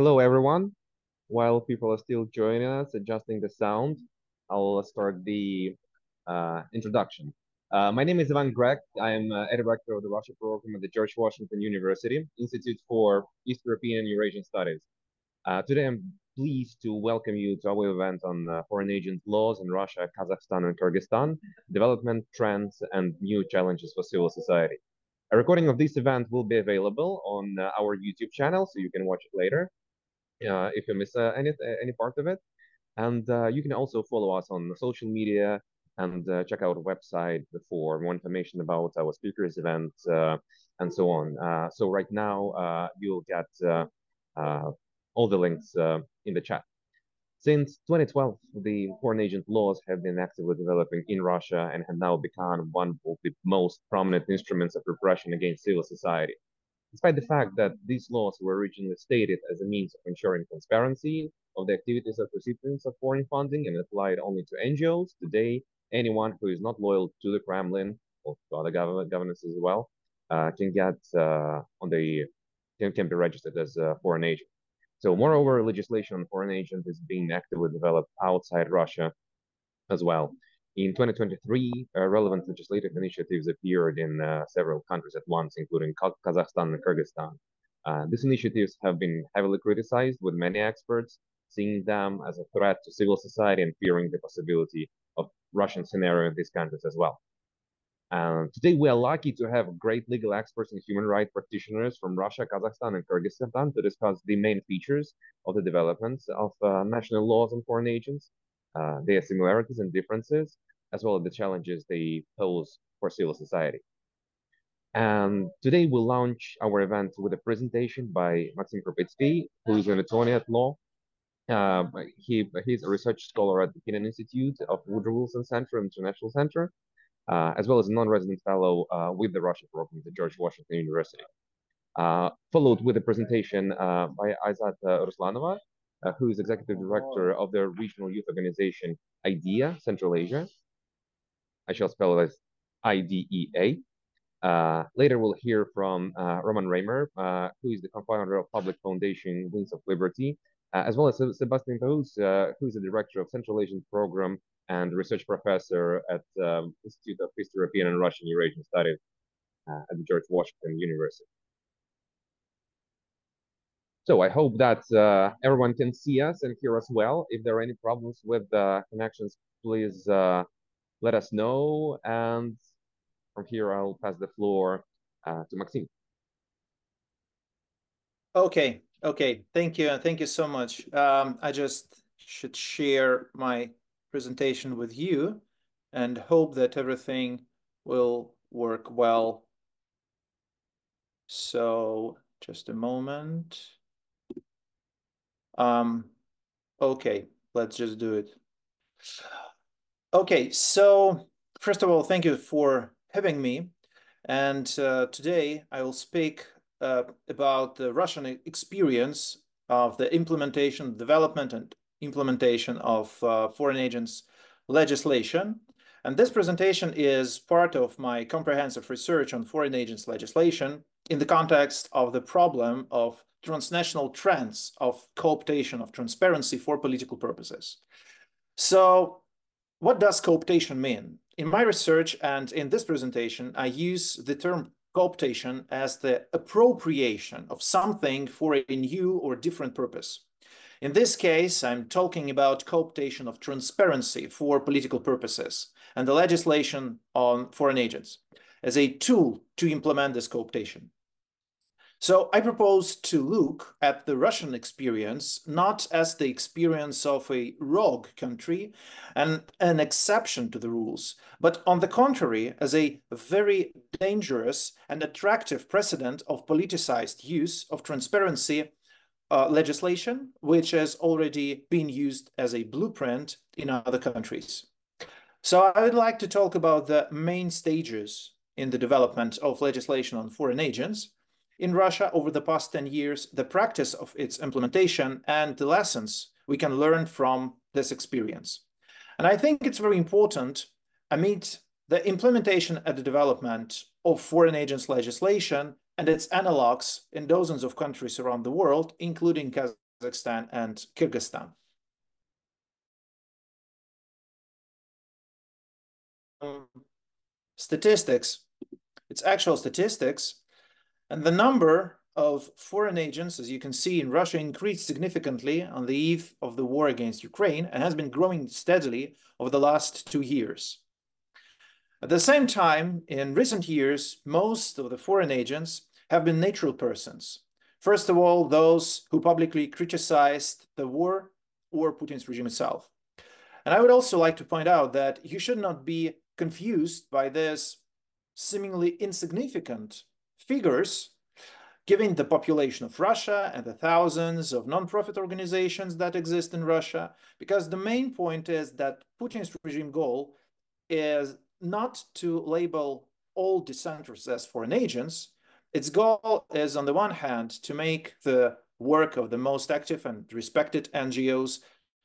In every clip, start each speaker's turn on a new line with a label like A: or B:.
A: Hello, everyone. While people are still joining us, adjusting the sound, I'll start the introduction. My name is Ivan Grek. I'm a director of the Russia program at the George Washington University Institute for East European and Eurasian Studies. Today, I'm pleased to welcome you to our event on foreign agent laws in Russia, Kazakhstan, and Kyrgyzstan, development trends, and new challenges for civil society. A recording of this event will be available on our YouTube channel, so you can watch it later if you miss any part of it. And you can also follow us on social media and check out our website for more information about our speakers event and so on. So right now you'll get uh, all the links in the chat. Since 2012, the foreign agent laws have been actively developing in Russia and have now become one of the most prominent instruments of repression against civil society. Despite the fact that these laws were originally stated as a means of ensuring transparency of the activities of recipients of foreign funding and applied only to NGOs, today anyone who is not loyal to the Kremlin or to other governments as well can get can be registered as a foreign agent. So, moreover, legislation on foreign agents is being actively developed outside Russia as well. In 2023, relevant legislative initiatives appeared in several countries at once, including Kazakhstan and Kyrgyzstan. These initiatives have been heavily criticized, with many experts seeing them as a threat to civil society and fearing the possibility of Russian scenario in these countries as well. Today, we are lucky to have great legal experts and human rights practitioners from Russia, Kazakhstan, and Kyrgyzstan to discuss the main features of the developments of national laws on foreign agents, their similarities and differences, as well as the challenges they pose for civil society. And today we'll launch our event with a presentation by Maxim Krupskiy, who is an attorney at law. He's a research scholar at the Kennan Institute of Woodrow Wilson Center International Center, as well as a non-resident fellow with the Russia program at the George Washington University. Followed with a presentation by Aizat Ruslanova, who is executive director of the regional youth organization IDEA Central Asia. I shall spell it as IDEA. Later, we'll hear from Roman Reimer, who is the co-founder of public foundation Wings of Liberty, as well as Sebastien Peyrouse, who is the director of Central Asian Program and research professor at Institute of East European and Russian Eurasian Studies at the George Washington University. So I hope that everyone can see us and hear us well. If there are any problems with connections, please let us know. And from here, I'll pass the floor to Maxim.
B: Okay. Thank you. Thank you so much. I just should share my presentation with you and hope that everything will work well. So just a moment. Okay, let's just do it. Okay, so first of all, thank you for having me. And today I will speak about the Russian experience of the implementation, development, and implementation of foreign agents legislation. And this presentation is part of my comprehensive research on foreign agents legislation in the context of the problem of transnational trends of cooptation of transparency for political purposes. So what does cooptation mean? In my research and in this presentation, I use the term cooptation as the appropriation of something for a new or different purpose. In this case, I'm talking about cooptation of transparency for political purposes and the legislation on foreign agents as a tool to implement this cooptation. So I propose to look at the Russian experience not as the experience of a rogue country and an exception to the rules, but on the contrary, as a very dangerous and attractive precedent of politicized use of transparency legislation, which has already been used as a blueprint in other countries. So I would like to talk about the main stages in the development of legislation on foreign agents in Russia over the past 10 years, the practice of its implementation, and the lessons we can learn from this experience. And I think it's very important amid the implementation and the development of foreign agents legislation and its analogs in dozens of countries around the world, including Kazakhstan and Kyrgyzstan. Statistics, it's actual statistics, and the number of foreign agents, as you can see, in Russia increased significantly on the eve of the war against Ukraine and has been growing steadily over the last 2 years. At the same time, in recent years, most of the foreign agents have been neutral persons. First of all, those who publicly criticized the war or Putin's regime itself. And I would also like to point out that you should not be confused by this seemingly insignificant figures, given the population of Russia and the thousands of non-profit organizations that exist in Russia, because the main point is that Putin's regime goal is not to label all dissenters as foreign agents. Its goal is, on the one hand, to make the work of the most active and respected NGOs,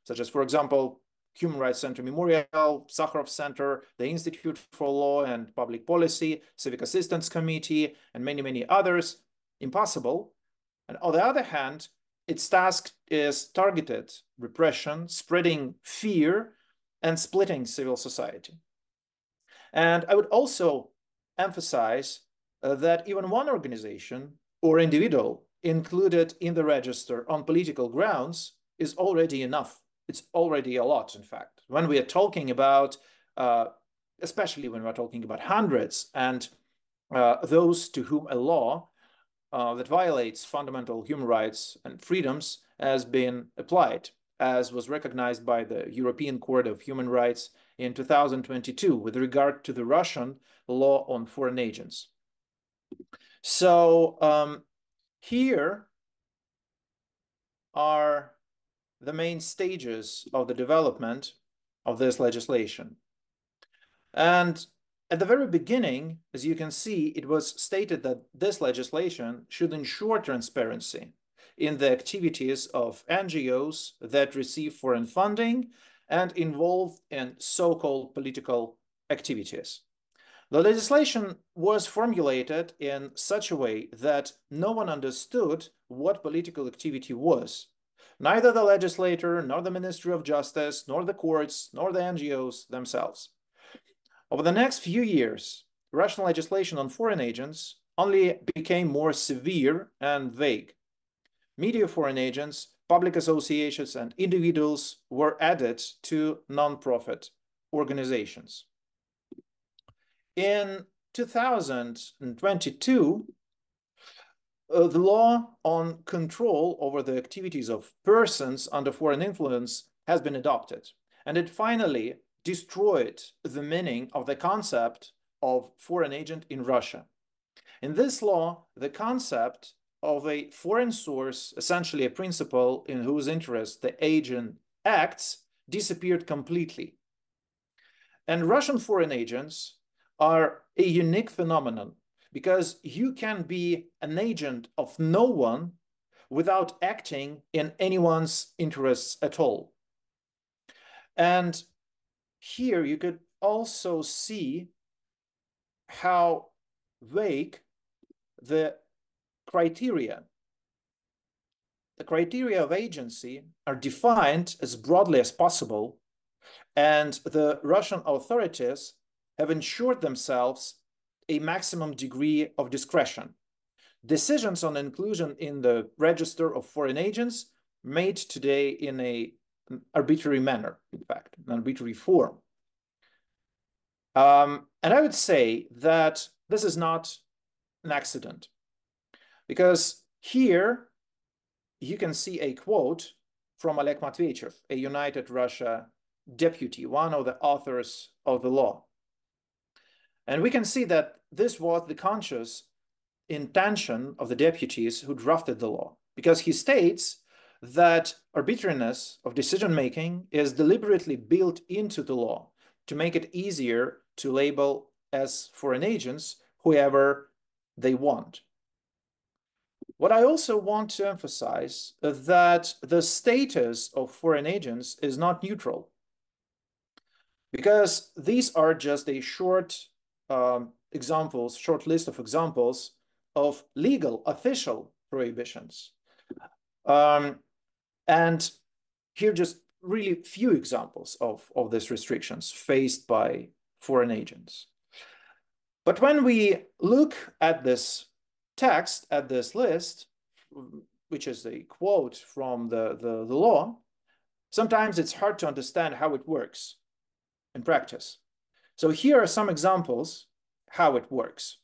B: such as, for example, Human Rights Center Memorial, Sakharov Center, the Institute for Law and Public Policy, Civic Assistance Committee, and many, many others, impossible. And on the other hand, its task is targeted repression, spreading fear, and splitting civil society. And I would also emphasize that even one organization or individual included in the register on political grounds is already enough. It's already a lot, in fact. When we are talking about, especially when we're talking about hundreds and those to whom a law that violates fundamental human rights and freedoms has been applied, as was recognized by the European Court of Human Rights in 2022 with regard to the Russian law on foreign agents. So here are the main stages of the development of this legislation. And at the very beginning, as you can see, it was stated that this legislation should ensure transparency in the activities of NGOs that receive foreign funding and involved in so-called political activities. The legislation was formulated in such a way that no one understood what political activity was. Neither the legislator, nor the Ministry of Justice, nor the courts, nor the NGOs themselves. Over the next few years, Russian legislation on foreign agents only became more severe and vague. Media foreign agents, public associations, and individuals were added to non-profit organizations. In 2022, the law on control over the activities of persons under foreign influence has been adopted, and it finally destroyed the meaning of the concept of foreign agent in Russia. In this law, the concept of a foreign source, essentially a principle in whose interest the agent acts, disappeared completely. And Russian foreign agents are a unique phenomenon because you can be an agent of no one without acting in anyone's interests at all. And here you could also see how vague the criteria of agency are defined as broadly as possible, and the Russian authorities have ensured themselves a maximum degree of discretion. Decisions on inclusion in the register of foreign agents made today in an arbitrary manner, in fact, an arbitrary form. And I would say that this is not an accident, because here you can see a quote from Oleg Matveyev, a United Russia deputy, one of the authors of the law. And we can see that this was the conscious intention of the deputies who drafted the law, because he states that arbitrariness of decision-making is deliberately built into the law to make it easier to label as foreign agents whoever they want. What I also want to emphasize is that the status of foreign agents is not neutral, because these are just a short list of examples of legal official prohibitions. And here just really few examples of these restrictions faced by foreign agents. But when we look at this text, at this list, which is a quote from the law, sometimes it's hard to understand how it works in practice. So here are some examples how it works.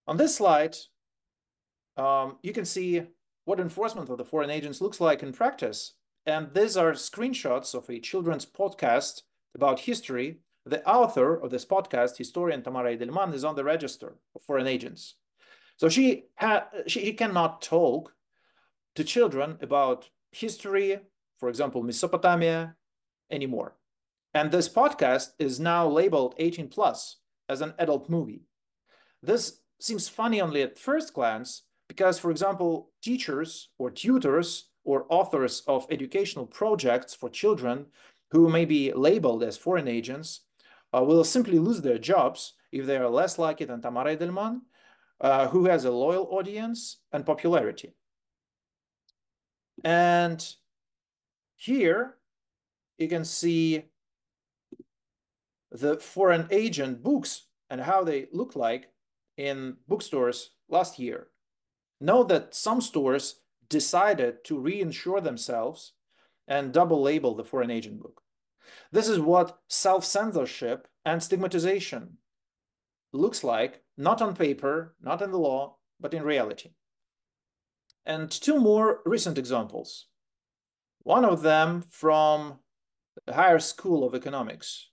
B: On this slide, you can see what enforcement of the foreign agents looks like in practice. And these are screenshots of a children's podcast about history. The author of this podcast, historian Tamara Edelman, is on the register of foreign agents. So she cannot talk to children about history, for example, Mesopotamia, anymore. And this podcast is now labeled 18 plus as an adult movie. This seems funny only at first glance because, for example, teachers or tutors or authors of educational projects for children who may be labeled as foreign agents will simply lose their jobs if they are less likely than Tamara Edelman, who has a loyal audience and popularity. And here you can see the foreign agent books and how they look like in bookstores last year. Note that some stores decided to reinsure themselves and double label the foreign agent book. This is what self-censorship and stigmatization looks like, not on paper, not in the law, but in reality. And two more recent examples. One of them from the Higher School of Economics,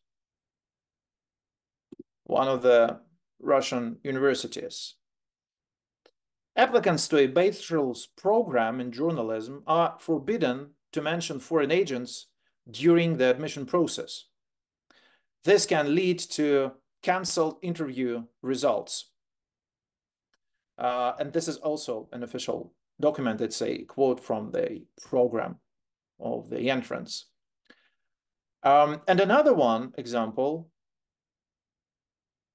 B: one of the Russian universities. Applicants to a bachelor's program in journalism are forbidden to mention foreign agents during the admission process. This can lead to canceled interview results. And this is also an official document. It's a quote from the program of the entrance. And another one example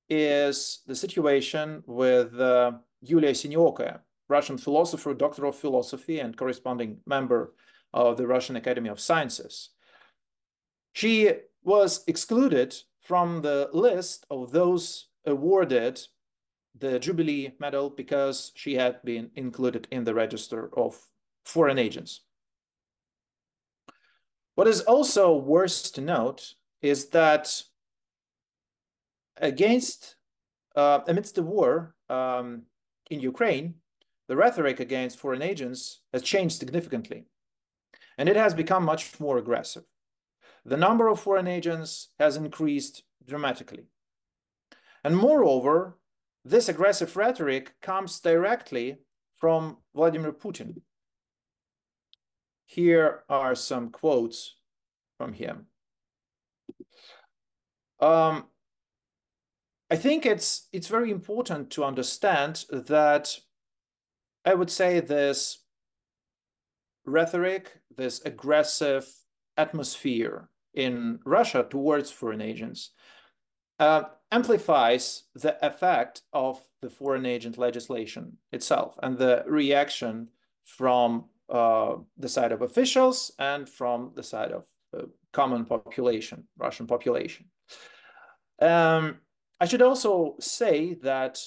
B: is the situation with Yulia Siniokaya, Russian philosopher, doctor of philosophy, and corresponding member of the Russian Academy of Sciences. She was excluded from the list of those awarded the Jubilee Medal because she had been included in the register of foreign agents. What is also worth to note is that amidst the war in Ukraine, the rhetoric against foreign agents has changed significantly, and it has become much more aggressive. The number of foreign agents has increased dramatically. And moreover, this aggressive rhetoric comes directly from Vladimir Putin. Here are some quotes from him. I think it's very important to understand that I would say this rhetoric, this aggressive atmosphere in Russia towards foreign agents amplifies the effect of the foreign agent legislation itself and the reaction from the side of officials and from the side of the common population, Russian population. I should also say that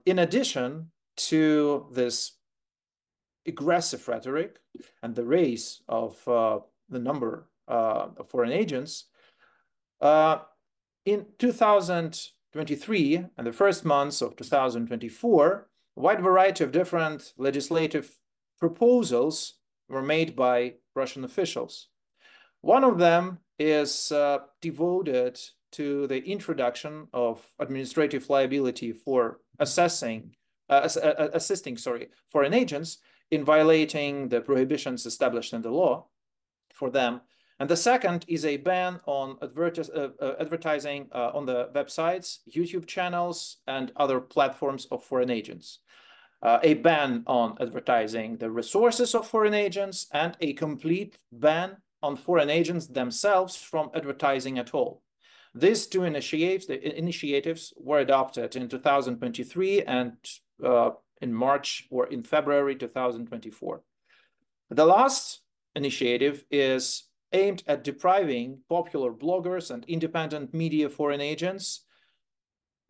B: in addition to this aggressive rhetoric and the raise of the number of foreign agents, in 2023 and the first months of 2024, a wide variety of different legislative proposals were made by Russian officials. One of them is devoted to the introduction of administrative liability for assisting foreign agents in violating the prohibitions established in the law for them. And the second is a ban on advertising on the websites, YouTube channels, and other platforms of foreign agents. A ban on advertising the resources of foreign agents, and a complete ban on foreign agents themselves from advertising at all. These two initiatives were adopted in 2023 and in March or in February 2024. The last initiative is aimed at depriving popular bloggers and independent media foreign agents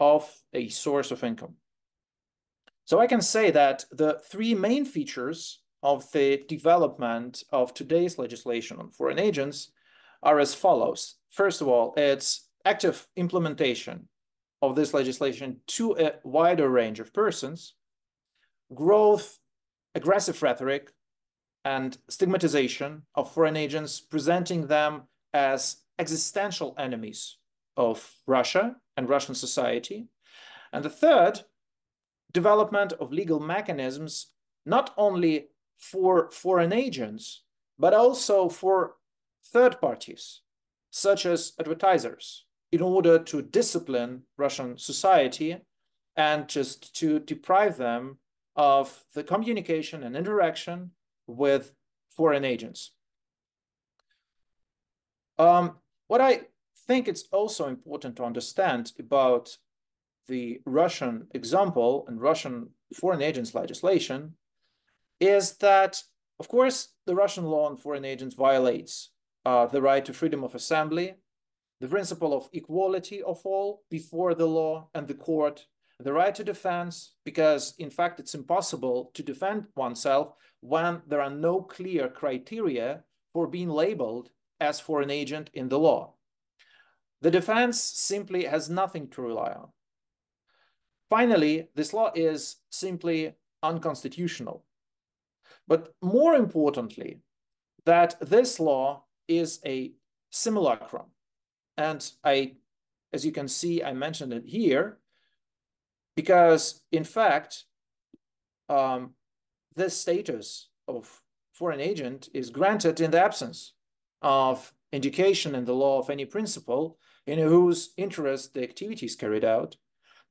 B: of a source of income. So I can say that the three main features of the development of today's legislation on foreign agents are as follows. First of all, it's active implementation of this legislation to a wider range of persons, growth, aggressive rhetoric, and stigmatization of foreign agents, presenting them as existential enemies of Russia and Russian society. And the third, development of legal mechanisms, not only for foreign agents, but also for third parties, such as advertisers, in order to discipline Russian society and just to deprive them of the communication and interaction with foreign agents. What I think it's also important to understand about the Russian example and Russian foreign agents legislation is that, of course, the Russian law on foreign agents violates the right to freedom of assembly, the principle of equality of all before the law and the court, the right to defense, because in fact it's impossible to defend oneself when there are no clear criteria for being labeled as foreign agent in the law. The defense simply has nothing to rely on. Finally, this law is simply unconstitutional. But more importantly, that this law is a simulacrum. And as you can see, I mentioned it here, because in fact, this status of foreign agent is granted in the absence of indication in the law of any principle in whose interest the activity is carried out,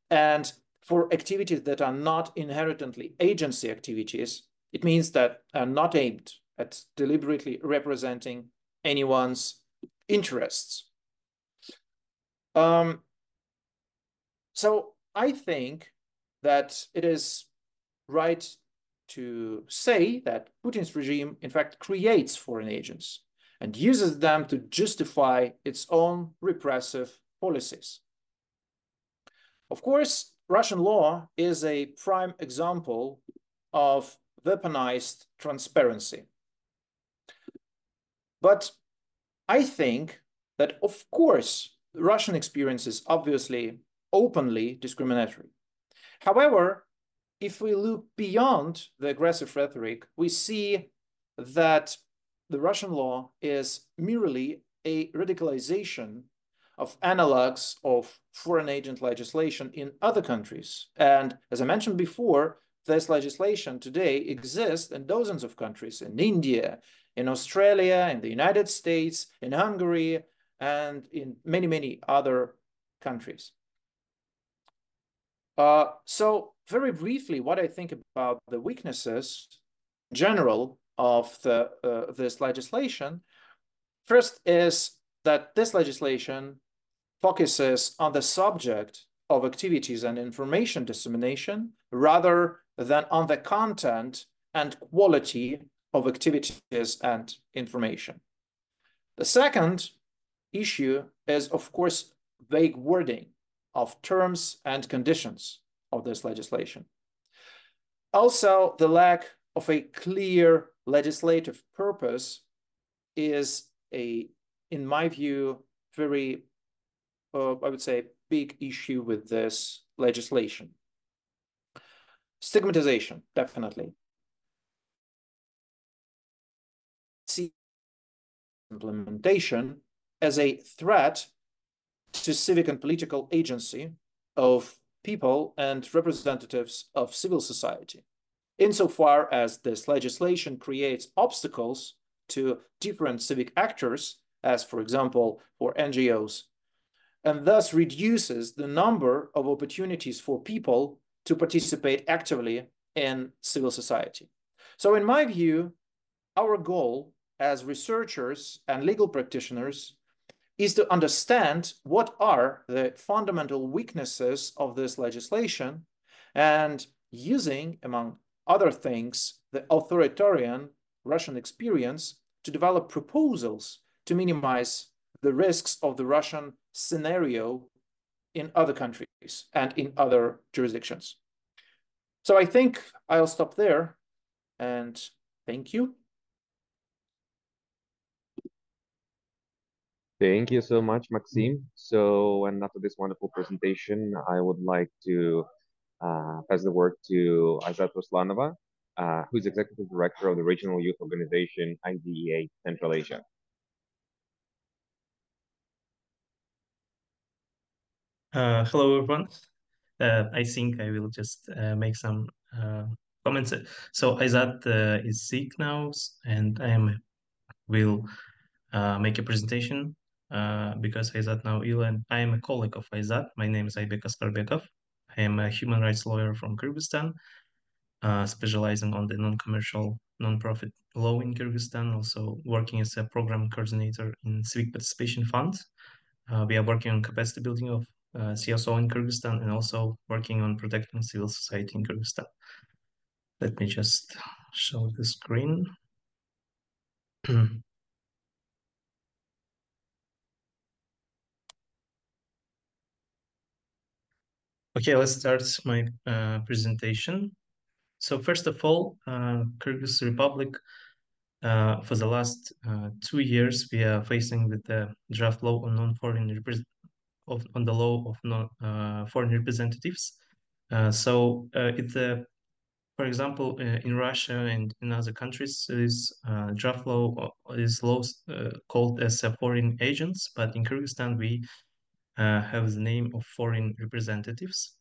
B: and for activities that are not inherently agency activities, it means that are not aimed at deliberately representing anyone's interests. So I think that it is right to say that Putin's regime, in fact, creates foreign agents and uses them to justify its own repressive policies. Of course, Russian law is a prime example of weaponized transparency. But I think that, of course, the Russian experience is obviously openly discriminatory. However, if we look beyond the aggressive rhetoric, we see that the Russian law is merely a radicalization of analogs of foreign agent legislation in other countries. And as I mentioned before, this legislation today exists in dozens of countries, in India, in Australia, in the United States, in Hungary, and in many, many other countries. So very briefly, what I think about the weaknesses in general of this legislation, first is that this legislation focuses on the subject of activities and information dissemination rather than on the content and quality of activities and information. The second issue is, of course, vague wording of terms and conditions of this legislation. Also, the lack of a clear legislative purpose is in my view, very, I would say, big issue with this legislation. Stigmatization, definitely. See implementation as a threat to civic and political agency of people and representatives of civil society, insofar as this legislation creates obstacles to different civic actors, as for example, for NGOs, and thus reduces the number of opportunities for people to participate actively in civil society. So in my view, our goal as researchers and legal practitioners is to understand what are the fundamental weaknesses of this legislation, and using, among other things, the authoritarian Russian experience to develop proposals to minimize the risks of the Russian scenario in other countries and in other jurisdictions. So I think I'll stop there, and thank you.
A: Thank you so much, Maxim. So, and after this wonderful presentation, I would like to pass the word to Azat Ruslanova, who's Executive Director of the Regional Youth Organization IDEA Central Asia.
C: Hello, everyone. I think I will just make some comments. So Azat is sick now, and will make a presentation because Azat now ill, and I am a colleague of Azat. My name is Aibek Askarbekov. I am a human rights lawyer from Kyrgyzstan, specializing on the non-commercial, non-profit law in Kyrgyzstan, also working as a program coordinator in Civic Participation Fund. We are working on capacity building of CSO in Kyrgyzstan and also working on protecting civil society in Kyrgyzstan. Let me just show the screen. Okay, let's start my presentation. So first of all, Kyrgyz Republic, for the last 2 years, we are facing with the draft law on non-foreign on the law of foreign representatives. So it's a for example, in Russia and in other countries, this draft law is called as foreign agents, but in Kyrgyzstan we have the name of foreign representatives.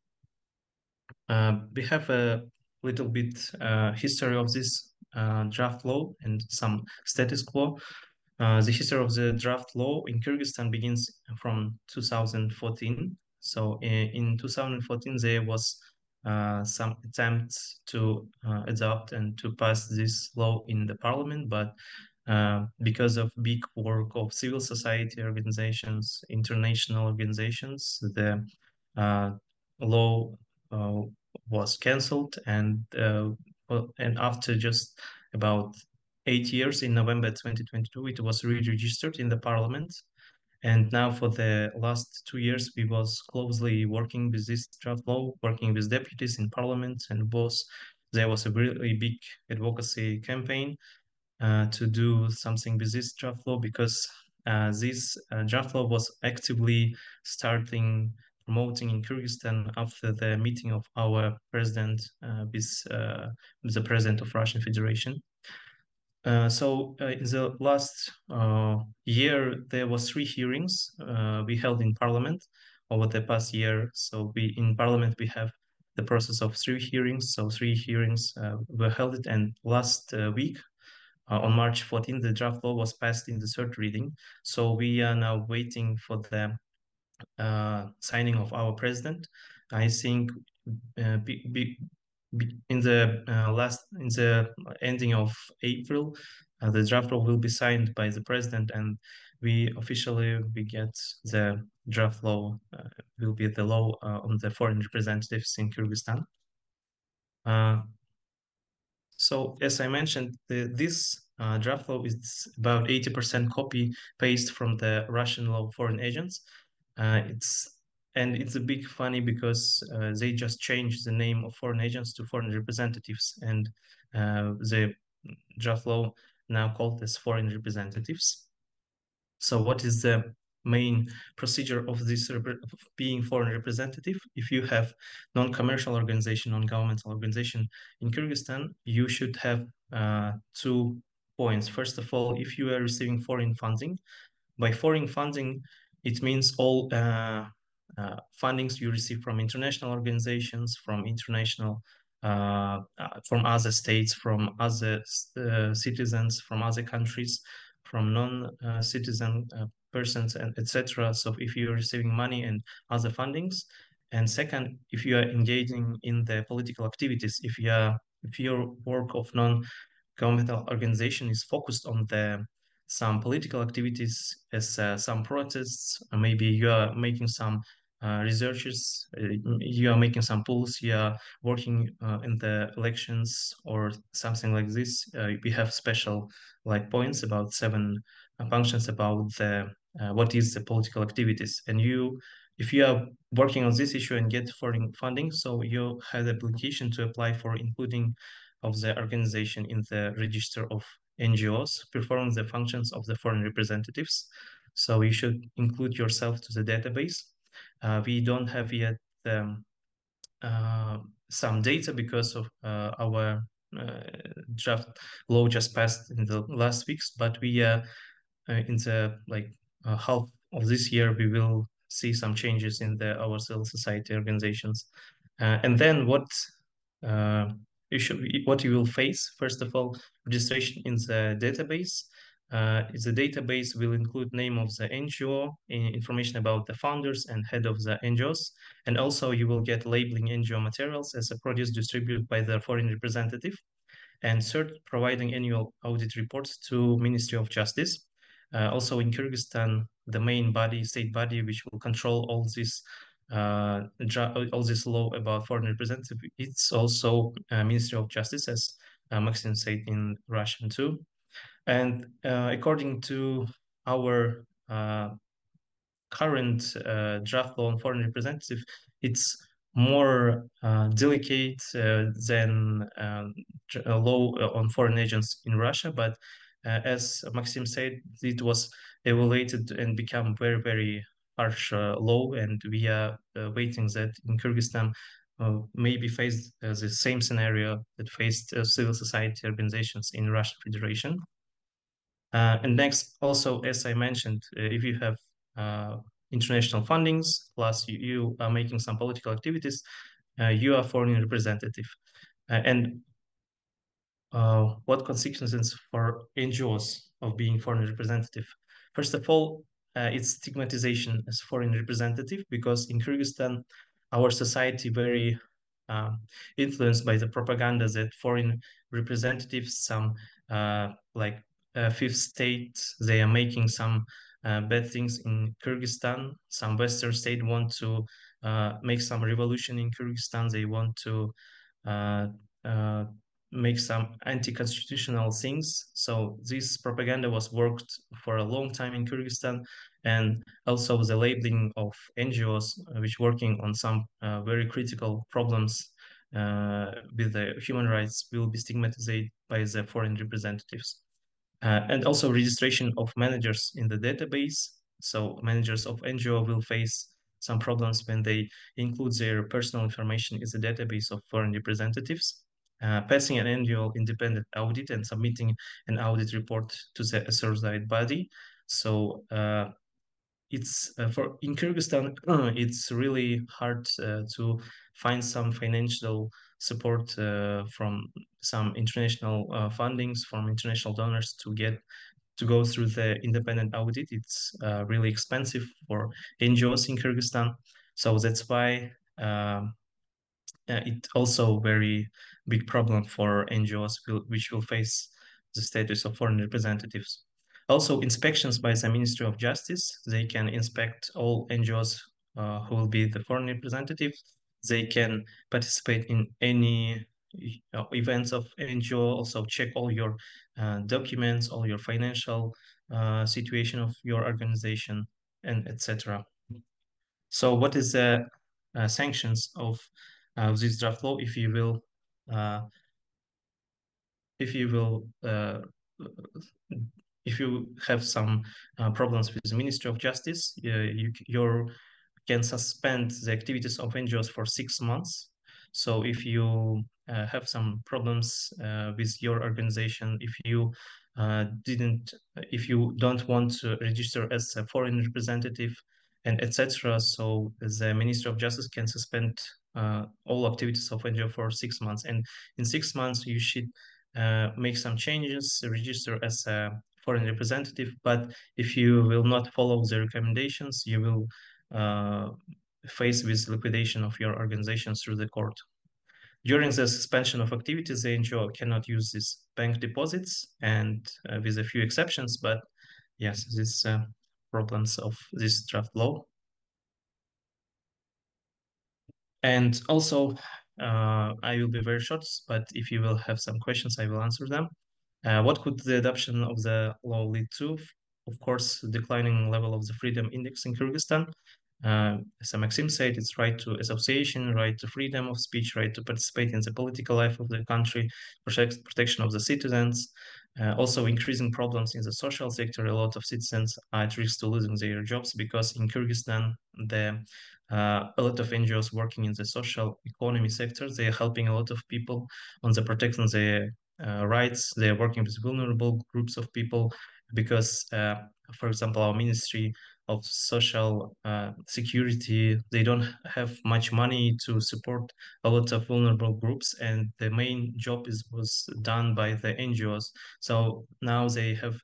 C: We have a little bit history of this draft law and some status quo. The history of the draft law in Kyrgyzstan begins from 2014. So in 2014, there was some attempts to adopt and to pass this law in the parliament, but because of big work of civil society organizations, international organizations, the law was cancelled, and after just about 8 years, in November 2022, it was re-registered in the parliament. And now for the last 2 years, we was closely working with this draft law, working with deputies in parliament, and there was a really big advocacy campaign to do something with this draft law, because this draft law was actively promoting in Kyrgyzstan after the meeting of our president with the president of Russian Federation. So in the last year, there was 3 hearings we held in Parliament over the past year. So in Parliament we have the process of 3 hearings. So 3 hearings were held, and last week on March 14, the draft law was passed in the 3rd reading. So we are now waiting for the signing of our president. I think in the ending of April, the draft law will be signed by the president, and we get the draft law will be the law on the foreign representatives in Kyrgyzstan. So as I mentioned, this draft law is about 80% copy paste from the Russian law of foreign agents. It's a big funny because they just changed the name of foreign agents to foreign representatives, and the draft law now called as foreign representatives. So what is the main procedure of this being foreign representative? If you have non-commercial organization, non-governmental organization in Kyrgyzstan, you should have 2 points. First of all, if you are receiving foreign funding, by foreign funding, it means all fundings you receive from international organizations, from other states, from other citizens, from other countries, from non-citizen persons, and etc. So if you're receiving money and other fundings, and second, if you are engaging in the political activities, if your work of non-governmental organization is focused on some political activities, as some protests, maybe you are making some researchers, you are making some polls, you are working in the elections or something like this. We have special like points about 7 functions about the what is the political activities, and if you are working on this issue and get foreign funding, so you have the application to apply for including of the organization in the register of NGOs performing the functions of the foreign representatives. So you should include yourself to the database. We don't have yet some data because of our draft law just passed in the last weeks, but we in the half of this year we will see some changes in our civil society organizations, and then what you will face. First of all, registration in the database. The database will include name of the NGO, information about the founders and head of the NGOs, and also you will get labeling NGO materials as a produce distributed by the foreign representative. And third, providing annual audit reports to Ministry of Justice. Also in Kyrgyzstan, the main state body, which will control all this law about foreign representative, it's also Ministry of Justice, as Maxim said in Russian too. And according to our current draft law on foreign representative, it's more delicate than law on foreign agents in Russia. But as Maxim said, it was evaluated and become very, very harsh law, and we are waiting that in Kyrgyzstan maybe face the same scenario that faced civil society organizations in Russian Federation. And next, also, as I mentioned, if you have international fundings, plus you are making some political activities, you are foreign representative. And what consequences for NGOs of being foreign representative? First of all, it's stigmatization as foreign representative, because in Kyrgyzstan, our society very influenced by the propaganda that foreign representatives, some fifth state, they are making some bad things in Kyrgyzstan. Some Western state want to make some revolution in Kyrgyzstan. They want to make some anti-constitutional things. So this propaganda was worked for a long time in Kyrgyzstan, and also the labeling of NGOs which working on some very critical problems with the human rights will be stigmatized by the foreign representatives. And also registration of managers in the database. So managers of NGO will face some problems when they include their personal information in the database of foreign representatives. Passing an annual independent audit and submitting an audit report to the authorized body. So it's in Kyrgyzstan, it's really hard to find some financial support from some international fundings from international donors to go through the independent audit. It's really expensive for NGOs in Kyrgyzstan. So that's why it's also very big problem for NGOs which will face the status of foreign representatives. Also, inspections by the Ministry of Justice. They can inspect all NGOs who will be the foreign representative. They can participate in any events of NGO, also check all your documents, all your financial situation of your organization, and etc. So what is the sanctions of this draft law if you will if you have some problems with the Ministry of Justice, you can suspend the activities of NGOs for 6 months. So if you have some problems with your organization, if you don't want to register as a foreign representative, and etc., so the Ministry of Justice can suspend all activities of NGO for 6 months. And in 6 months, you should make some changes, register as a foreign representative. But if you will not follow the recommendations, you will face with liquidation of your organization through the court. During the suspension of activities, the NGO cannot use these bank deposits, and with a few exceptions. But yes, these problems of this draft law. And also, I will be very short, but if you will have some questions, I will answer them. What could the adoption of the law lead to? Of course, declining level of the freedom index in Kyrgyzstan. As Maxim said, it's right to association, right to freedom of speech, right to participate in the political life of the country, protection of the citizens, also increasing problems in the social sector. A lot of citizens are at risk to losing their jobs because in Kyrgyzstan, a lot of NGOs working in the social economy sector, they are helping a lot of people on the protecting their rights. They are working with vulnerable groups of people because, for example, our Ministry of Social Security, they don't have much money to support a lot of vulnerable groups, and the main job was done by the NGOs. So now they have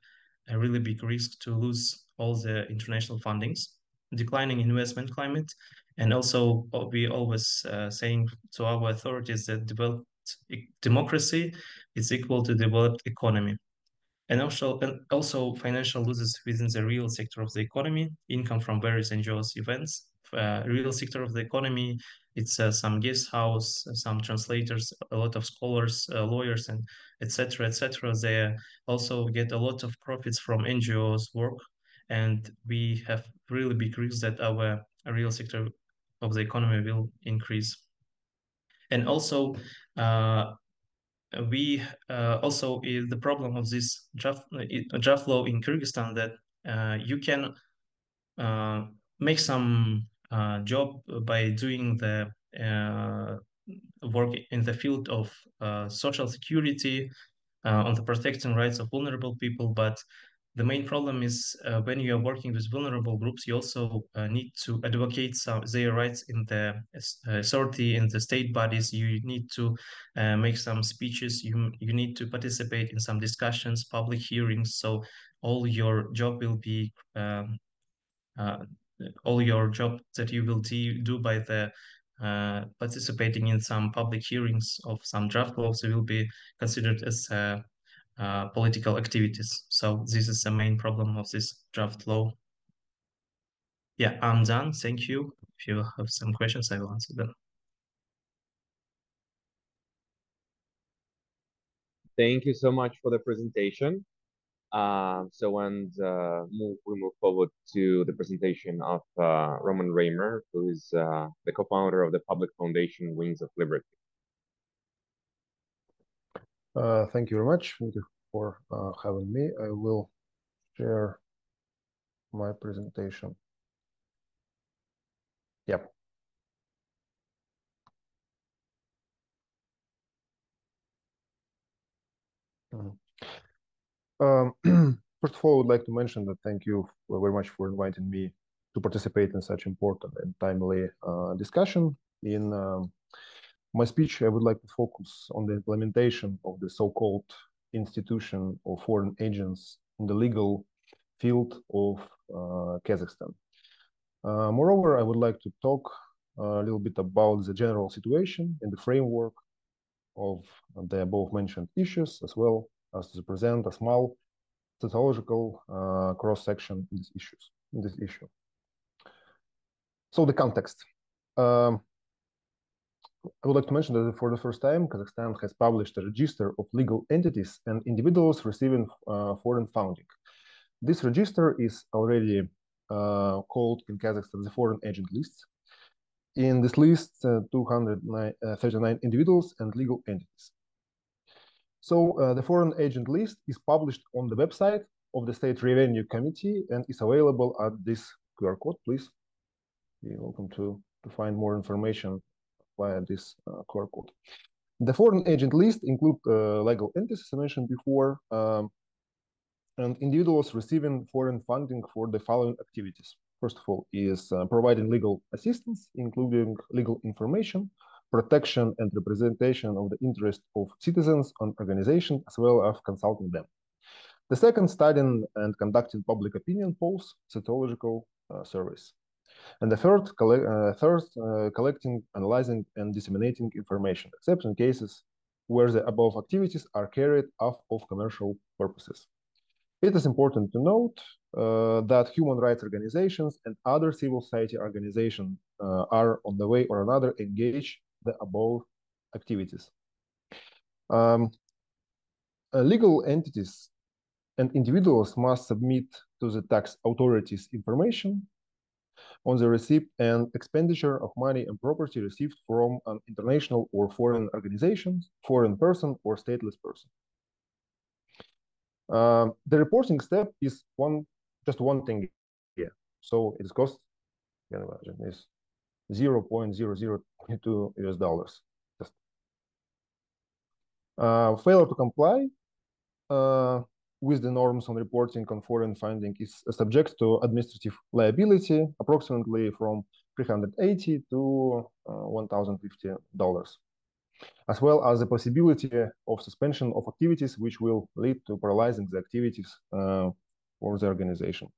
C: a really big risk to lose all the international fundings, declining investment climate, and also we always saying to our authorities that developed democracy is equal to developed economy. And also financial losses within the real sector of the economy, income from various NGOs events. Real sector of the economy, it's some guest house, some translators, a lot of scholars, lawyers, and etc. etc. They also get a lot of profits from NGOs work, and we have really big risks that our real sector of the economy will increase. And also, we also is the problem of this draft law in Kyrgyzstan that you can make some job by doing the work in the field of social security, on the protecting rights of vulnerable people, but the main problem is when you are working with vulnerable groups, you also need to advocate their rights in the authority, in the state bodies. You need to make some speeches. You need to participate in some discussions, public hearings. So all your job will be all your job that you will do by the participating in some public hearings of some draft laws will be considered as political activities. So this is the main problem of this draft law. Yeah, I'm done. Thank you. If you have some questions, I will answer them.
A: Thank you so much for the presentation. We move forward to the presentation of Roman Reimer, who is the co-founder of the public foundation Wings of Liberty.
D: Thank you very much. Thank you for having me. I will share my presentation. Yep. First of all, I would like to mention that thank you very much for inviting me to participate in such important and timely discussion. In my speech, I would like to focus on the implementation of the so-called institution of foreign agents in the legal field of Kazakhstan. Moreover, I would like to talk a little bit about the general situation in the framework of the above mentioned issues, as well as to present a small sociological cross-section in this issue. So the context. I would like to mention that for the first time, Kazakhstan has published a register of legal entities and individuals receiving foreign funding. This register is already called in Kazakhstan the foreign agent list. In this list, 239 individuals and legal entities. So the foreign agent list is published on the website of the State Revenue Committee and is available at this QR code. Please be welcome to find more information via this QR code. The foreign agent list includes legal entities, as I mentioned before, and individuals receiving foreign funding for the following activities. First of all, is providing legal assistance, including legal information, protection and representation of the interest of citizens and organizations, as well as consulting them. The second, studying and conducting public opinion polls, sociological surveys. And the third, collecting, analyzing, and disseminating information, except in cases where the above activities are carried out of commercial purposes. It is important to note that human rights organizations and other civil society organizations are on the way or another engaged the above activities. Legal entities and individuals must submit to the tax authorities information on the receipt and expenditure of money and property received from an international or foreign organization, foreign person, or stateless person. The reporting step is just one thing here. So its cost, you can imagine, is $0.002 US. Just failure to comply with the norms on reporting on foreign funding is subject to administrative liability, approximately from $380 to $1,050, as well as the possibility of suspension of activities, which will lead to paralyzing the activities for the organization.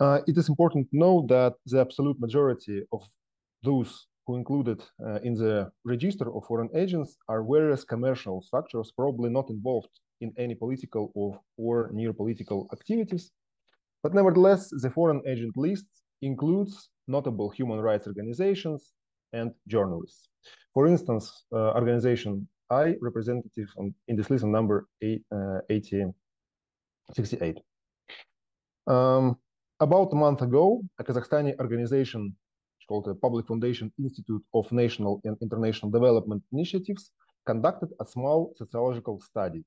D: It is important to note that the absolute majority of those who included in the register of foreign agents are various commercial structures, probably not involved in any political or near political activities. But nevertheless, the foreign agent list includes notable human rights organizations and journalists. For instance, organization I, representative in this list on number 68. About a month ago, a Kazakhstani organization called the Public Foundation Institute of National and International Development Initiatives conducted a small sociological study.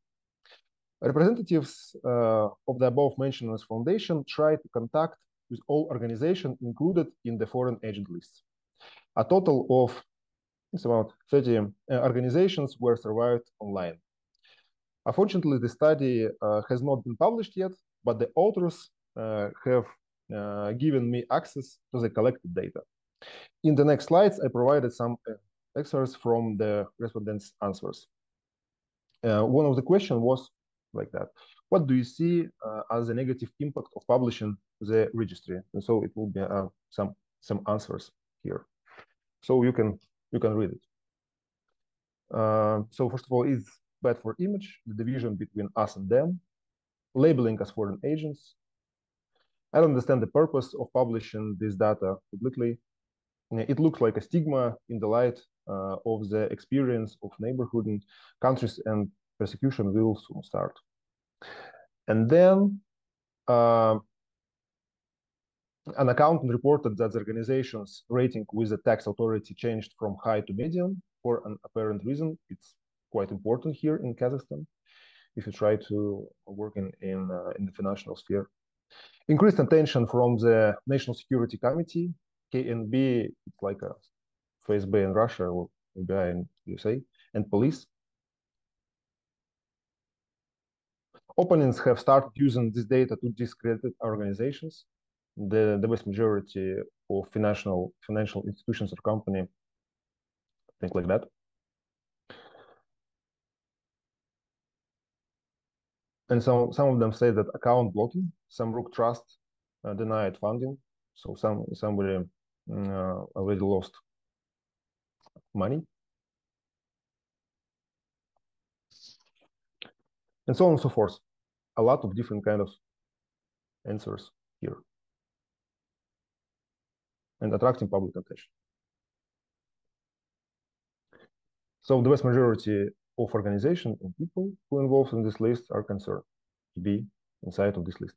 D: Representatives of the above-mentioned foundation tried to contact with all organizations included in the foreign agent list. A total of about 30 organizations were surveyed online. Unfortunately, the study has not been published yet, but the authors have given me access to the collected data. In the next slides, I provided some excerpts from the respondents' answers. One of the questions was like that: what do you see as a negative impact of publishing the registry? And so it will be some answers here. So you can read it. So first of all, it's bad for image, the division between us and them, labeling as foreign agents. I don't understand the purpose of publishing this data publicly. It looks like a stigma in the light of the experience of neighborhood and countries, and persecution will soon start. And then an accountant reported that the organization's rating with the tax authority changed from high to medium for an apparent reason. It's quite important here in Kazakhstan if you try to work in the financial sphere. Increased attention from the National Security Committee, KNB, it's like a FSB in Russia or FBI in USA, and police. Opponents have started using this data to discredit organizations. The vast majority of financial institutions or company think like that. And some of them say that account blocking, some rogue trust, denied funding. So somebody already lost money. And so on and so forth. A lot of different kind of answers here. And attracting public attention. So the vast majority of organizations and people who are involved in this list are concerned to be inside of this list.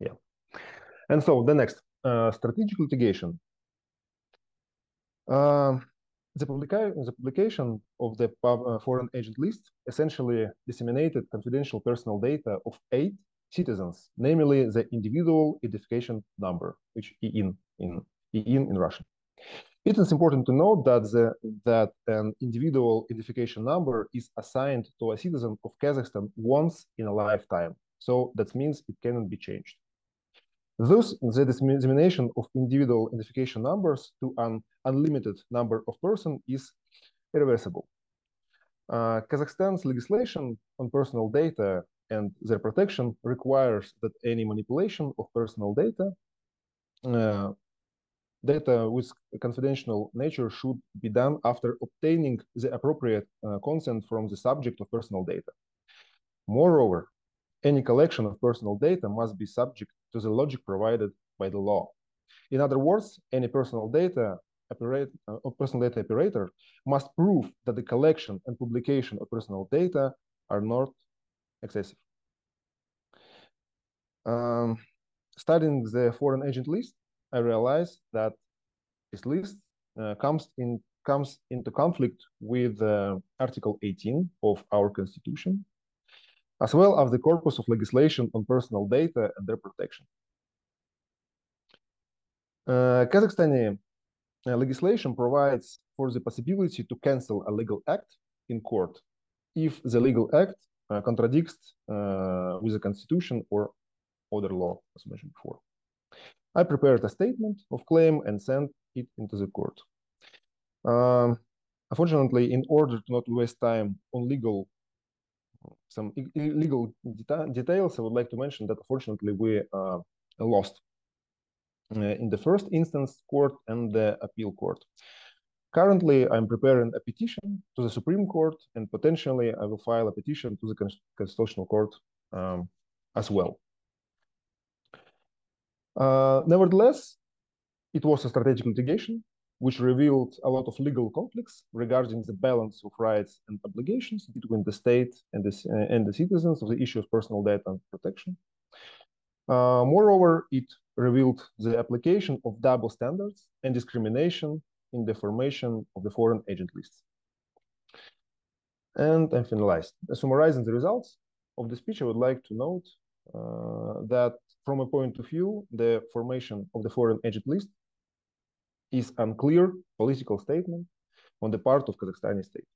D: Yeah. And so the next, strategic litigation. The publication of the foreign agent list essentially disseminated confidential personal data of 8 citizens, namely the individual identification number, which EIN in Russian. It is important to note that an individual identification number is assigned to a citizen of Kazakhstan once in a lifetime. So that means it cannot be changed. Thus, the dissemination of individual identification numbers to an unlimited number of persons is irreversible. Kazakhstan's legislation on personal data and their protection requires that any manipulation of personal data Data with confidential nature should be done after obtaining the appropriate consent from the subject of personal data. Moreover, any collection of personal data must be subject to the logic provided by the law. In other words, any personal data operator must prove that the collection and publication of personal data are not excessive. Studying the foreign agent list, I realized that this list comes into conflict with Article 18 of our Constitution, as well as the corpus of legislation on personal data and their protection. Kazakhstani legislation provides for the possibility to cancel a legal act in court if the legal act contradicts with the Constitution or other law, as mentioned before. I prepared a statement of claim and sent it into the court. Unfortunately, in order to not waste time on some legal details, I would like to mention that unfortunately we lost in the first instance court and the appeal court. Currently, I'm preparing a petition to the Supreme Court, and potentially I will file a petition to the Constitutional Court as well. Nevertheless, it was a strategic litigation which revealed a lot of legal conflicts regarding the balance of rights and obligations between the state and the citizens of the issue of personal data protection. Moreover, it revealed the application of double standards and discrimination in the formation of the foreign agent lists. And I'm finalized. Summarizing the results of the speech, I would like to note that from a point of view, the formation of the foreign agent list is unclear political statement on the part of Kazakhstani state.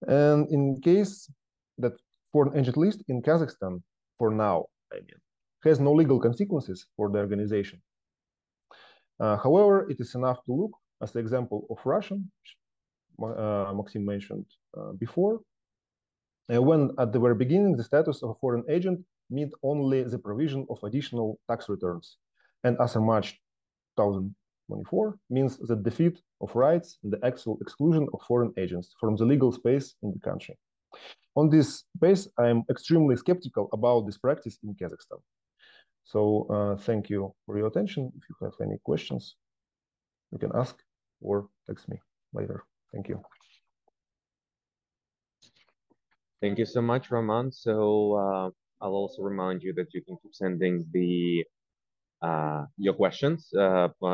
D: And in case that foreign agent list in Kazakhstan, for now, I mean, has no legal consequences for the organization. However, it is enough to look as the example of Russian, Maxim mentioned before, when at the very beginning, the status of a foreign agent meant only the provision of additional tax returns. And as of March 2024 means the defeat of rights and the actual exclusion of foreign agents from the legal space in the country. On this base, I am extremely skeptical about this practice in Kazakhstan. So thank you for your attention. If you have any questions, you can ask or text me later. Thank you.
A: Thank you so much, Roman. So I'll also remind you that you can keep sending your questions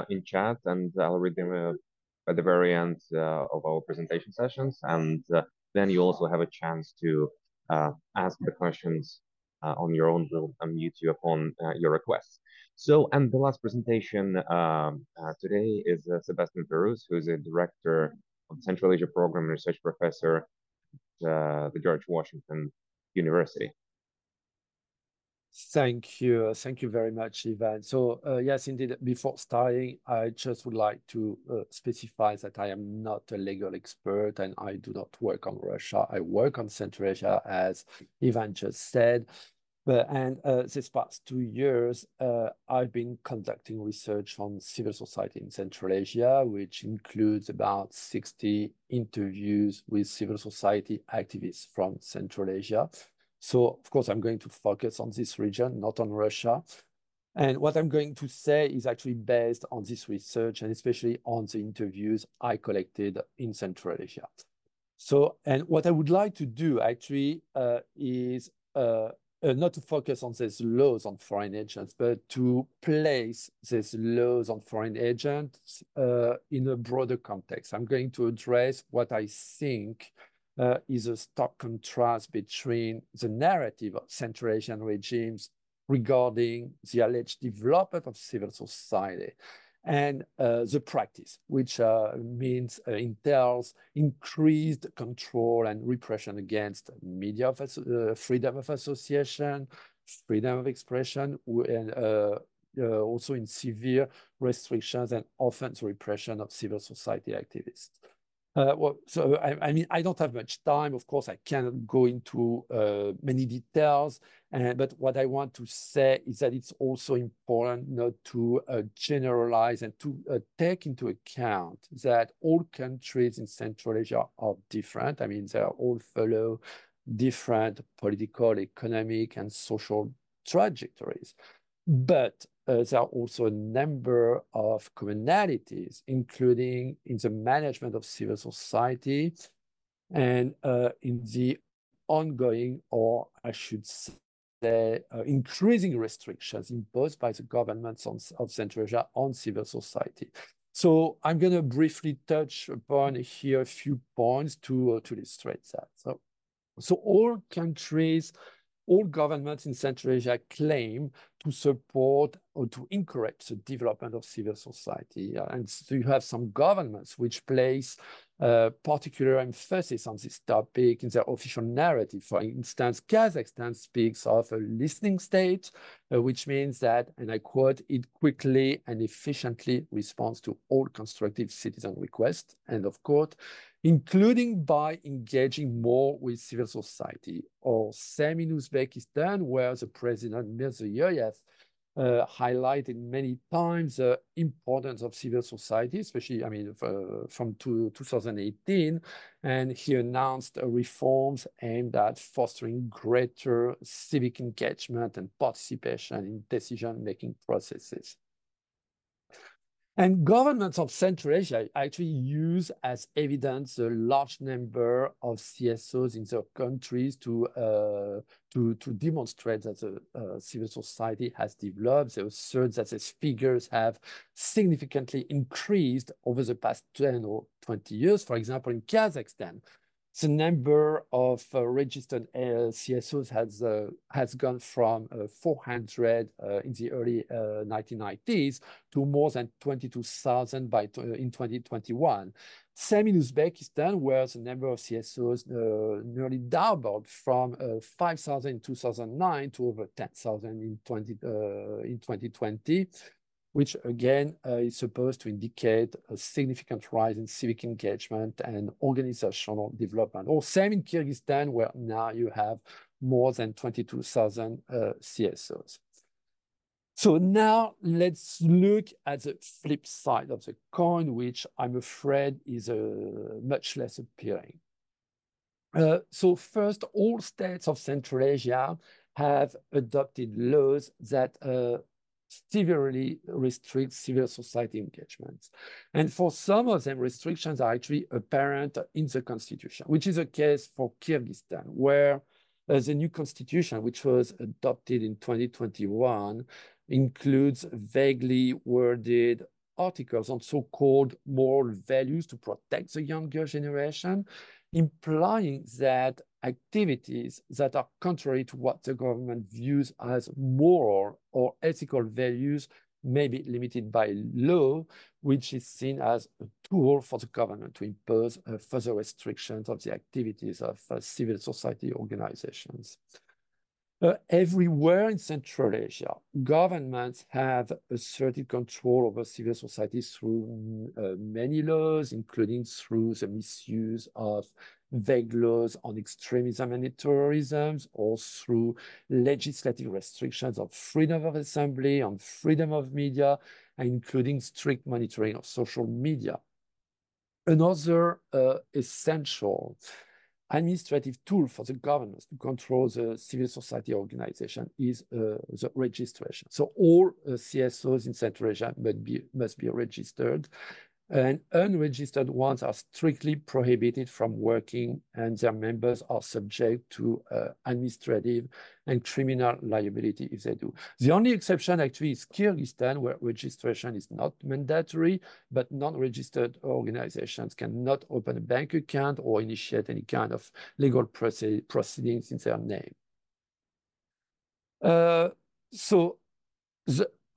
A: in chat, and I'll read them at the very end of our presentation sessions. And then you also have a chance to ask the questions on your own. We'll unmute you upon your requests. So, and the last presentation today is Sebastien Peyrouse, who is a director of the Central Asia Program and research professor at the George Washington University.
E: Thank you very much, Ivan. So yes, indeed, before starting, I just would like to specify that I am not a legal expert and I do not work on Russia. I work on Central Asia, as Ivan just said. And this past 2 years, I've been conducting research on civil society in Central Asia, which includes about 60 interviews with civil society activists from Central Asia. So, of course, I'm going to focus on this region, not on Russia. And what I'm going to say is actually based on this research and especially on the interviews I collected in Central Asia. So, and what I would like to do actually is not to focus on these laws on foreign agents, but to place these laws on foreign agents in a broader context. I'm going to address what I think is a stark contrast between the narrative of Central Asian regimes regarding the alleged development of civil society and the practice, which entails increased control and repression against media, freedom of association, freedom of expression, and also in severe restrictions and often the repression of civil society activists. I mean, I don't have much time. Of course, I cannot go into many details. But what I want to say is that it's also important not to generalize and to take into account that all countries in Central Asia are different. I mean, they all follow different political, economic, and social trajectories. But there are also a number of commonalities, including in the management of civil society and in the ongoing, or I should say, increasing restrictions imposed by the governments of Central Asia on civil society. So I'm going to briefly touch upon here a few points to illustrate that. So all countries, all governments in Central Asia claim to support or to encourage the development of civil society. And so you have some governments which place particular emphasis on this topic in their official narrative. For instance, Kazakhstan speaks of a listening state, which means that, and I quote, it quickly and efficiently responds to all constructive citizen requests, end of quote, including by engaging more with civil society. Or same in Uzbekistan, where the president Mirziyoyev highlighted many times the importance of civil society, especially, I mean, from 2018, and he announced reforms aimed at fostering greater civic engagement and participation in decision-making processes. And governments of Central Asia actually use as evidence a large number of CSOs in their countries to demonstrate that the civil society has developed. They assert that these figures have significantly increased over the past 10 or 20 years. For example, in Kazakhstan, the number of registered CSOs has gone from 400 in the early 1990s to more than 22,000 in 2021. Same in Uzbekistan, where the number of CSOs nearly doubled from 5,000 in 2009 to over 10,000 in 2020. Which again is supposed to indicate a significant rise in civic engagement and organizational development. Or same in Kyrgyzstan, where now you have more than 22,000 CSOs. So now let's look at the flip side of the coin, which I'm afraid is much less appealing. So first, all states of Central Asia have adopted laws that severely restrict civil society engagements. And for some of them, restrictions are actually apparent in the constitution, which is the case for Kyrgyzstan, where the new constitution, which was adopted in 2021, includes vaguely worded articles on so-called moral values to protect the younger generation, implying that activities that are contrary to what the government views as moral or ethical values may be limited by law, which is seen as a tool for the government to impose further restrictions of the activities of civil society organizations. Everywhere in Central Asia, governments have asserted control over civil society through many laws, including through the misuse of vague laws on extremism and terrorism, or through legislative restrictions of freedom of assembly, on freedom of media, including strict monitoring of social media. Another essential administrative tool for the governments to control the civil society organization is the registration. So all CSOs in Central Asia must be registered, and unregistered ones are strictly prohibited from working, and their members are subject to administrative and criminal liability if they do. The only exception actually is Kyrgyzstan, where registration is not mandatory, but non-registered organizations cannot open a bank account or initiate any kind of legal proceedings in their name.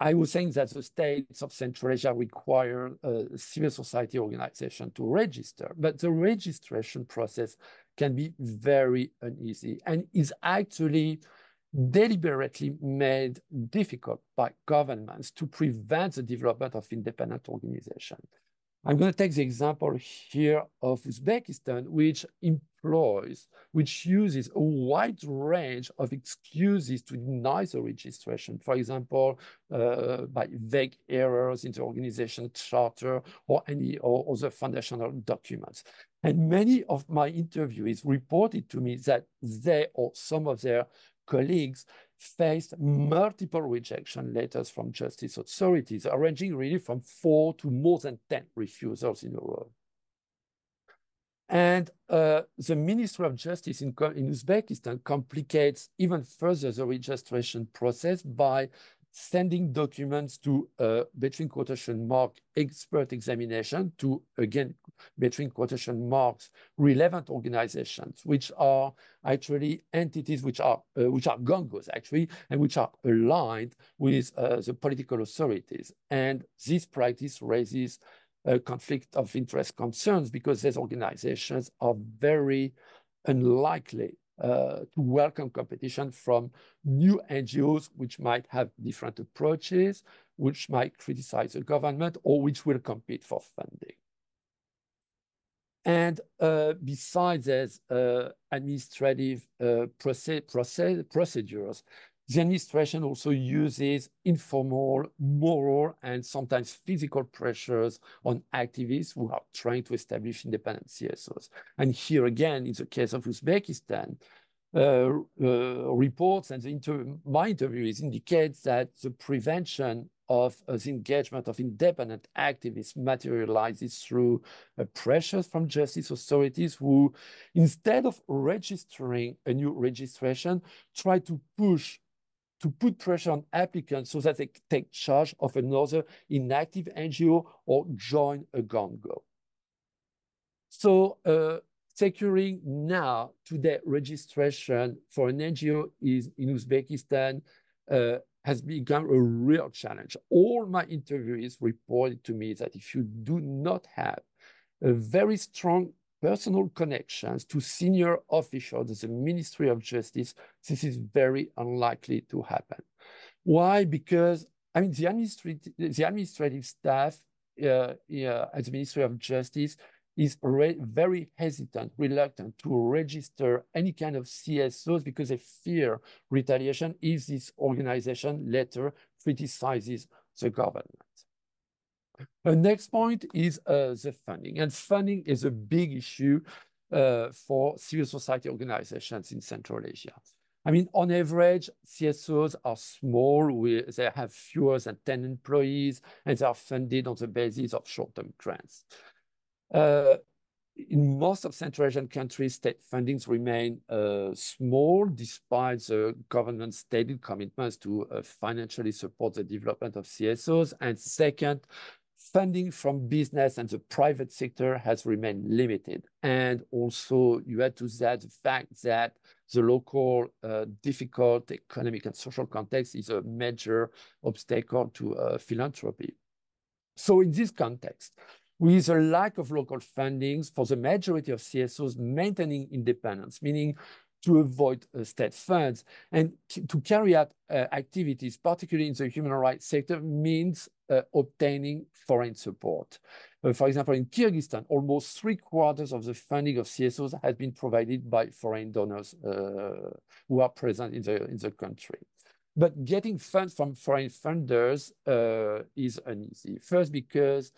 E: I was saying that the states of Central Asia require civil society organization to register, but the registration process can be very uneasy and is actually deliberately made difficult by governments to prevent the development of independent organizations. I'm going to take the example here of Uzbekistan, which uses a wide range of excuses to deny the registration. For example, by vague errors in the organization charter or other foundational documents. And many of my interviewees reported to me that they or some of their colleagues faced multiple rejection letters from justice authorities, ranging really from 4 to more than 10 refusals in a row. And the Ministry of Justice in Uzbekistan complicates even further the registration process by sending documents to between quotation mark expert examination to, again, between quotation marks relevant organizations, which are actually entities which are gongos actually, and which are aligned with the political authorities. And this practice raises a conflict of interest concerns because these organizations are very unlikely to welcome competition from new NGOs which might have different approaches, which might criticize the government, or which will compete for funding. And besides these administrative procedures, the administration also uses informal, moral, and sometimes physical pressures on activists who are trying to establish independent CSOs. And here again, in the case of Uzbekistan, reports and my interviews indicate that the prevention of the engagement of independent activists materializes through pressures from justice authorities who, instead of registering a new registration, try to put pressure on applicants so that they take charge of another inactive NGO or join a gongo. So securing now today registration for an NGO in Uzbekistan has become a real challenge. All my interviewees reported to me that if you do not have a very strong personal connections to senior officials of the Ministry of Justice, this is very unlikely to happen. Why? Because I mean the administrative staff at the Ministry of Justice is very hesitant, reluctant to register any kind of CSOs because they fear retaliation if this organization later criticizes the government. The next point is the funding. And funding is a big issue for civil society organizations in Central Asia. I mean, on average, CSOs are small. They have fewer than 10 employees, and they are funded on the basis of short-term grants. In most of Central Asian countries, state fundings remain small despite the government's stated commitments to financially support the development of CSOs. And second, funding from business and the private sector has remained limited. And also you add to that the fact that the local difficult economic and social context is a major obstacle to philanthropy. So in this context, with a lack of local fundings for the majority of CSOs, maintaining independence, meaning to avoid state funds and to carry out activities, particularly in the human rights sector, means obtaining foreign support. For example, in Kyrgyzstan, almost 3/4 of the funding of CSOs has been provided by foreign donors who are present in the country. But getting funds from foreign funders is uneasy. First, because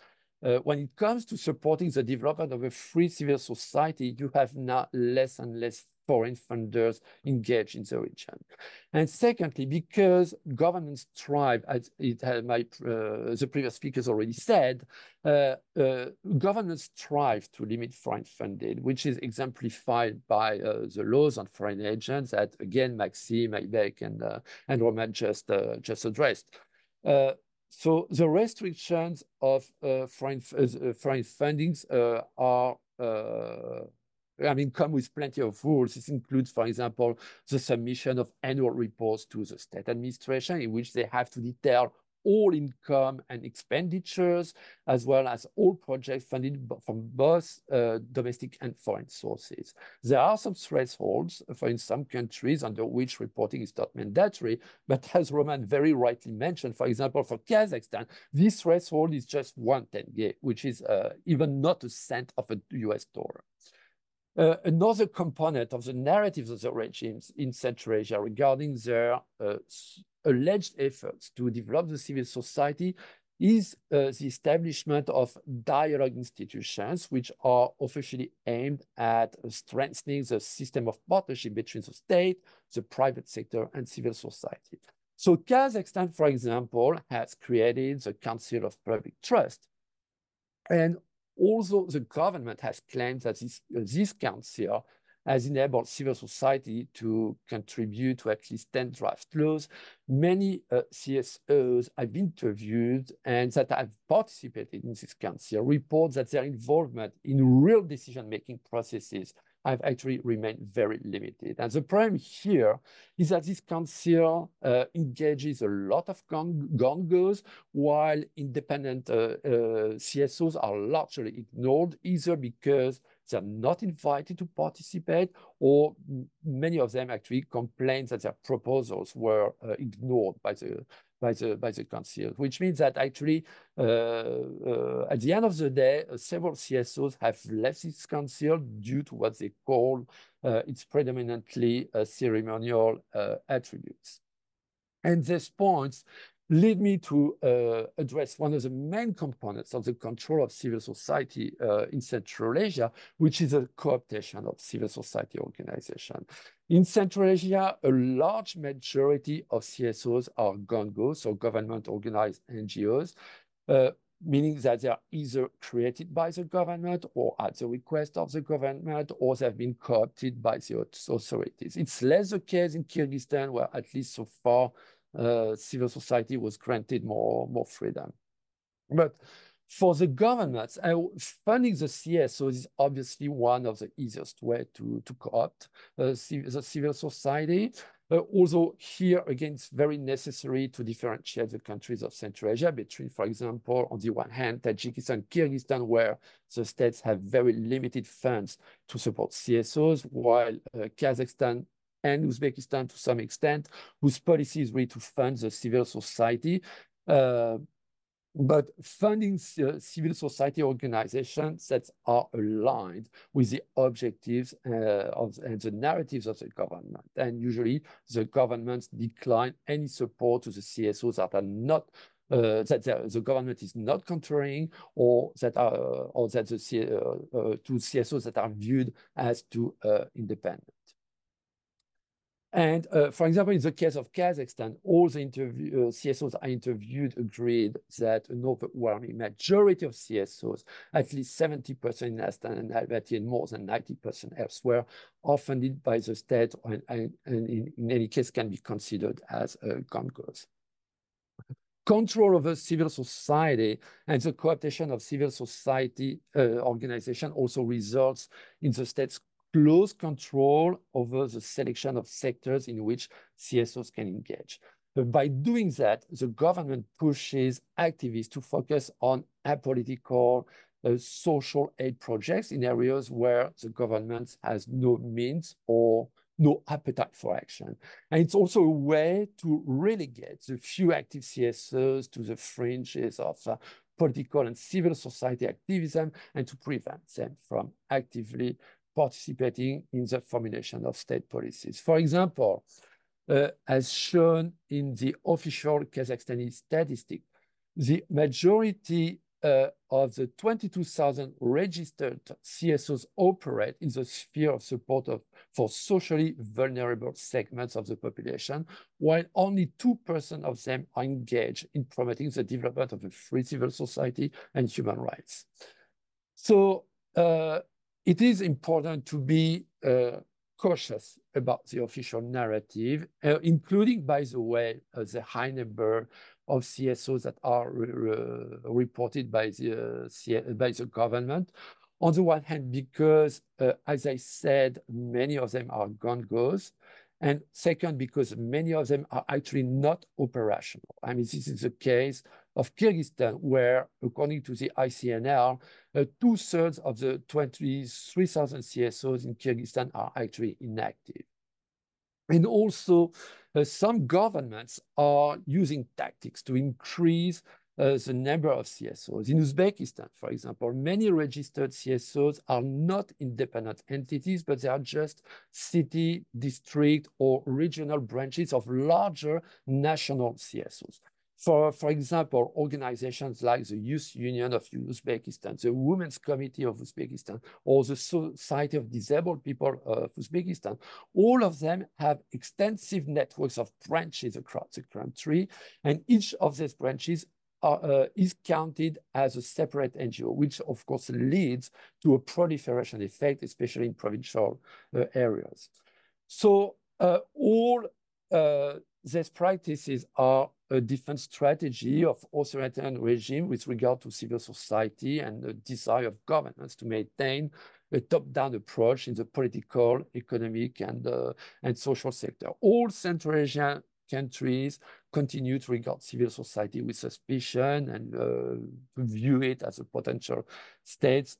E: when it comes to supporting the development of a free civil society, you have now less and less foreign funders engaged in the region. And secondly, because governments strive, as the previous speakers already said, governments strive to limit foreign funding, which is exemplified by the laws on foreign agents that, again, Maxim, Aibek, and Reimer just addressed. So the restrictions of foreign fundings come with plenty of rules. This includes, for example, the submission of annual reports to the state administration in which they have to detail all income and expenditures, as well as all projects funded from both domestic and foreign sources. There are some thresholds for in some countries under which reporting is not mandatory, but as Roman very rightly mentioned, for example, for Kazakhstan, this threshold is just 1 tenge, which is even not a cent of a US dollar. Another component of the narratives of the regimes in Central Asia regarding their alleged efforts to develop the civil society is the establishment of dialogue institutions, which are officially aimed at strengthening the system of partnership between the state, the private sector, and civil society. So Kazakhstan, for example, has created the Council of Public Trust. And although the government has claimed that this council has enabled civil society to contribute to at least 10 draft laws, many CSOs I've interviewed and that have participated in this council report that their involvement in real decision-making processes have actually remained very limited. And the problem here is that this council engages a lot of gongos, while independent CSOs are largely ignored, either because they're not invited to participate, or many of them actually complain that their proposals were ignored by the council, which means that actually at the end of the day, several CSOs have left this council due to what they call its predominantly ceremonial attributes. And these points lead me to address one of the main components of the control of civil society in Central Asia, which is a co-optation of civil society organization. In Central Asia, a large majority of CSOs are gongos, so government-organized NGOs, meaning that they are either created by the government or at the request of the government, or they have been co-opted by the authorities. It's less the case in Kyrgyzstan, where at least so far, civil society was granted more freedom. But for the governments, funding the CSOs is obviously one of the easiest way to co-opt the civil society. Although here, again, it's very necessary to differentiate the countries of Central Asia between, for example, on the one hand, Tajikistan and Kyrgyzstan, where the states have very limited funds to support CSOs, while Kazakhstan and Uzbekistan, to some extent, whose policy is really to fund the civil society. But funding civil society organizations that are aligned with the objectives and the narratives of the government. And usually the governments decline any support to the CSOs that are not that the government is not contraring, or that the to CSOs that are viewed as too independent. And for example, in the case of Kazakhstan, all the CSOs I interviewed agreed that an overwhelming majority of CSOs, at least 70% in Astana and Almaty and more than 90% elsewhere, are funded by the state, and in any case can be considered as gongos. Control over civil society and the co-optation of civil society organization also results in the state's close control over the selection of sectors in which CSOs can engage. But by doing that, the government pushes activists to focus on apolitical social aid projects in areas where the government has no means or no appetite for action. And it's also a way to relegate the few active CSOs to the fringes of political and civil society activism, and to prevent them from actively participating in the formulation of state policies. For example, as shown in the official Kazakhstani statistic, the majority of the 22,000 registered CSOs operate in the sphere of support for socially vulnerable segments of the population, while only 2% of them are engaged in promoting the development of a free civil society and human rights. So it is important to be cautious about the official narrative, including, by the way, the high number of CSOs that are reported by the government. On the one hand, because, as I said, many of them are gongos, And second, because many of them are actually not operational. I mean, this is the case of Kyrgyzstan, where, according to the ICNR, 2/3 of the 23,000 CSOs in Kyrgyzstan are actually inactive. And also, some governments are using tactics to increase the number of CSOs. In Uzbekistan, for example, many registered CSOs are not independent entities, but they are just city, district, or regional branches of larger national CSOs. For example, organizations like the Youth Union of Uzbekistan, the Women's Committee of Uzbekistan, or the Society of Disabled People of Uzbekistan, all of them have extensive networks of branches across the country, and each of these branches is counted as a separate NGO, which of course leads to a proliferation effect, especially in provincial areas. So all these practices are a defense strategy of authoritarian regime with regard to civil society and the desire of governments to maintain a top-down approach in the political, economic, and social sector. All Central Asian countries continue to regard civil society with suspicion and view it as a potential threat,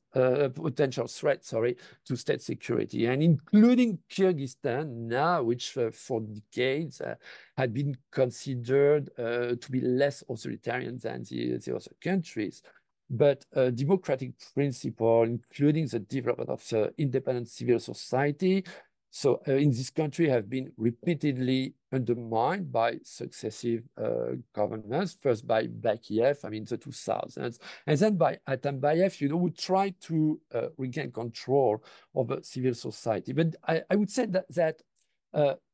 E: to state security, and including Kyrgyzstan now, which for decades had been considered to be less authoritarian than the other countries. But democratic principle, including the development of the independent civil society, so in this country have been repeatedly undermined by successive governments, first by Bakiev, I mean, the 2000s, and then by Atambayev, who tried to regain control over civil society. But I would say that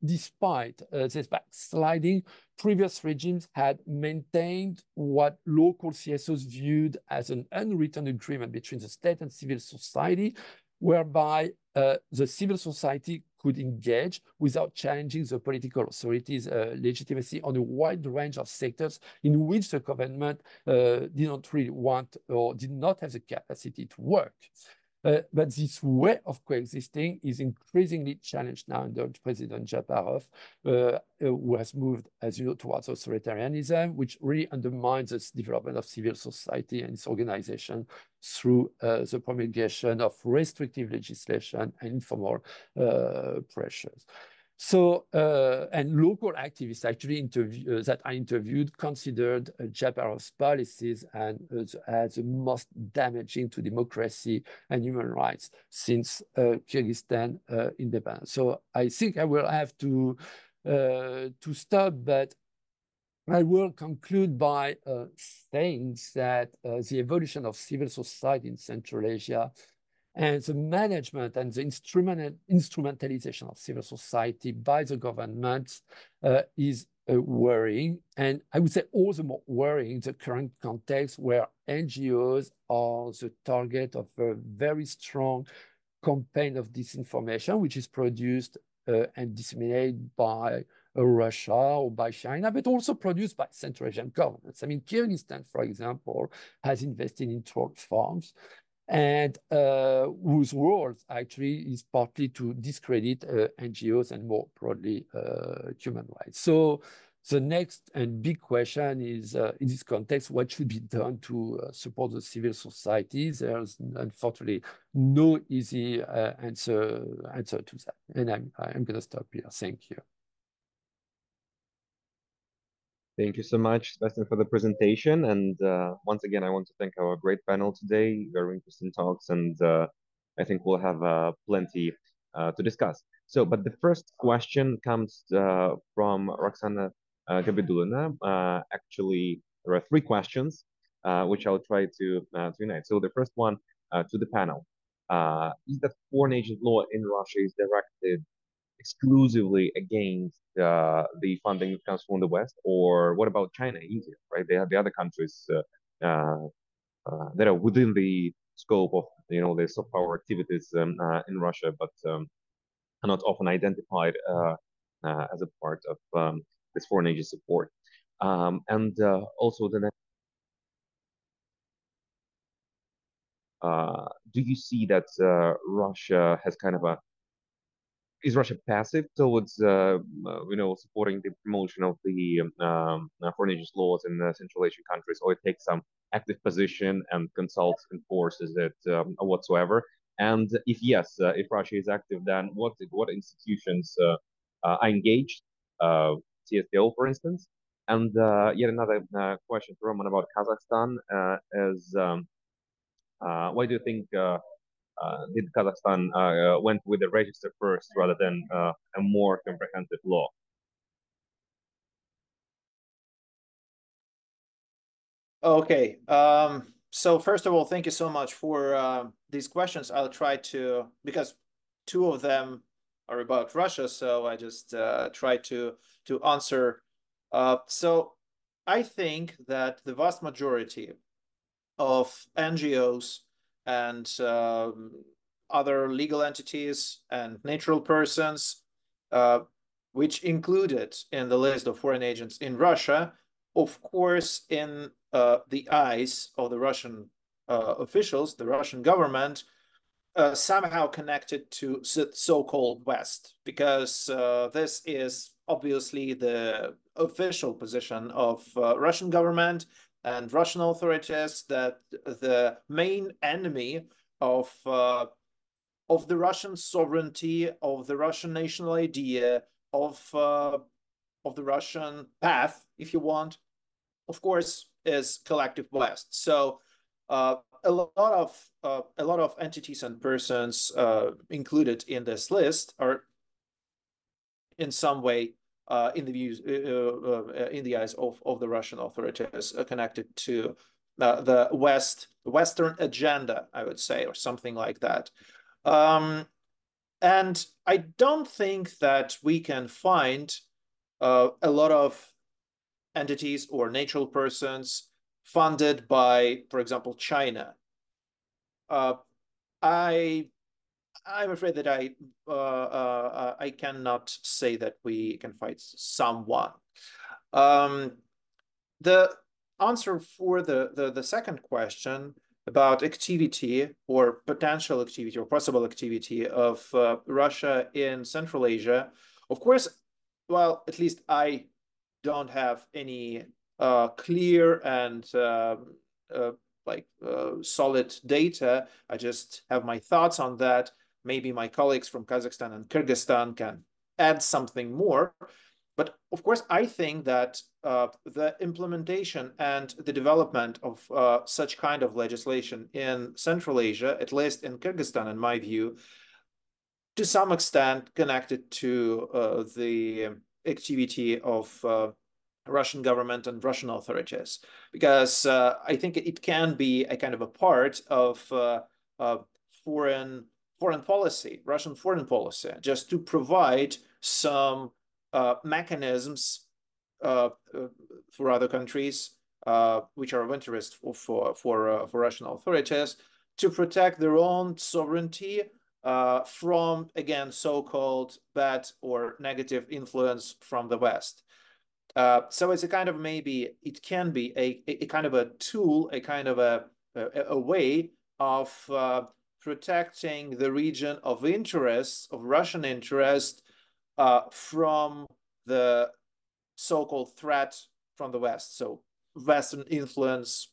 E: despite this backsliding, previous regimes had maintained what local CSOs viewed as an unwritten agreement between the state and civil society, whereby the civil society could engage without challenging the political authorities' legitimacy on a wide range of sectors in which the government did not really want or did not have the capacity to work. But this way of coexisting is increasingly challenged now under President Japarov, who has moved, as you know, towards authoritarianism, which really undermines the development of civil society and its organization through the promulgation of restrictive legislation and informal pressures. So, and local activists actually that I interviewed considered Japarov's policies as the most damaging to democracy and human rights since Kyrgyzstan independence. So I think I will have to stop, but I will conclude by saying that the evolution of civil society in Central Asia and the management and the instrumentalization of civil society by the government is worrying. And I would say all the more worrying the current context where NGOs are the target of a very strong campaign of disinformation, which is produced and disseminated by Russia or by China, but also produced by Central Asian governments. I mean, Kyrgyzstan, for example, has invested in troll farms, and whose role actually is partly to discredit NGOs and more broadly human rights. So the next and big question is, in this context, what should be done to support the civil societies? There's unfortunately no easy answer to that. And I'm going to stop here. Thank you.
A: Thank you so much, Sebastien, for the presentation. And once again, I want to thank our great panel today. Very interesting talks, and I think we'll have plenty to discuss. So, but the first question comes from Roxana Gabidulina. Actually, there are three questions, which I'll try to unite. So the first one to the panel. Is that foreign agent law in Russia is directed exclusively against the funding that comes from the West, or what about China, India, right? They have the other countries that are within the scope of the soft power activities in Russia, but are not often identified as a part of this foreign agent support. And also the next, do you see that Russia has kind of a is Russia passive towards supporting the promotion of the foreign agents laws in Central Asian countries, or it takes some active position and consults, enforces it whatsoever? And if yes, if Russia is active, then what institutions are engaged? CSTO, for instance. And yet another question for Roman about Kazakhstan is why do you think did Kazakhstan went with the register first rather than a more comprehensive law?
B: Okay. So first of all, thank you so much for these questions. I'll try to, because two of them are about Russia, so I just try to answer. So I think that the vast majority of NGOs and other legal entities and natural persons, which included in the list of foreign agents in Russia, of course, in the eyes of the Russian officials, the Russian government, somehow connected to the so-called West, because this is obviously the official position of Russian government and Russian authorities, that the main enemy of the Russian sovereignty, of the Russian national idea, of the Russian path, if you want, of course, is collective West. So a lot of entities and persons included in this list are in some way in the views in the eyes of the Russian authorities connected to the Western agenda, I would say, or something like that. And I don't think that we can find a lot of entities or natural persons funded by, for example, China. I'm afraid that I cannot say that we can find someone. The answer for the second question about activity or potential activity or possible activity of Russia in Central Asia, of course, well, at least I don't have any clear and solid data. I just have my thoughts on that. Maybe my colleagues from Kazakhstan and Kyrgyzstan can add something more. But of course, I think that the implementation and the development of such kind of legislation in Central Asia, at least in Kyrgyzstan, in my view, to some extent connected to the activity of Russian government and Russian authorities, because I think it can be a kind of a part of foreign policy, Russian foreign policy, just to provide some mechanisms for other countries which are of interest for Russian authorities to protect their own sovereignty from, again, so-called bad or negative influence from the West. So it's a kind of, maybe it can be a kind of a tool, a kind of a way of protecting the region of interest, of Russian interest, from the so-called threat from the West. So Western influence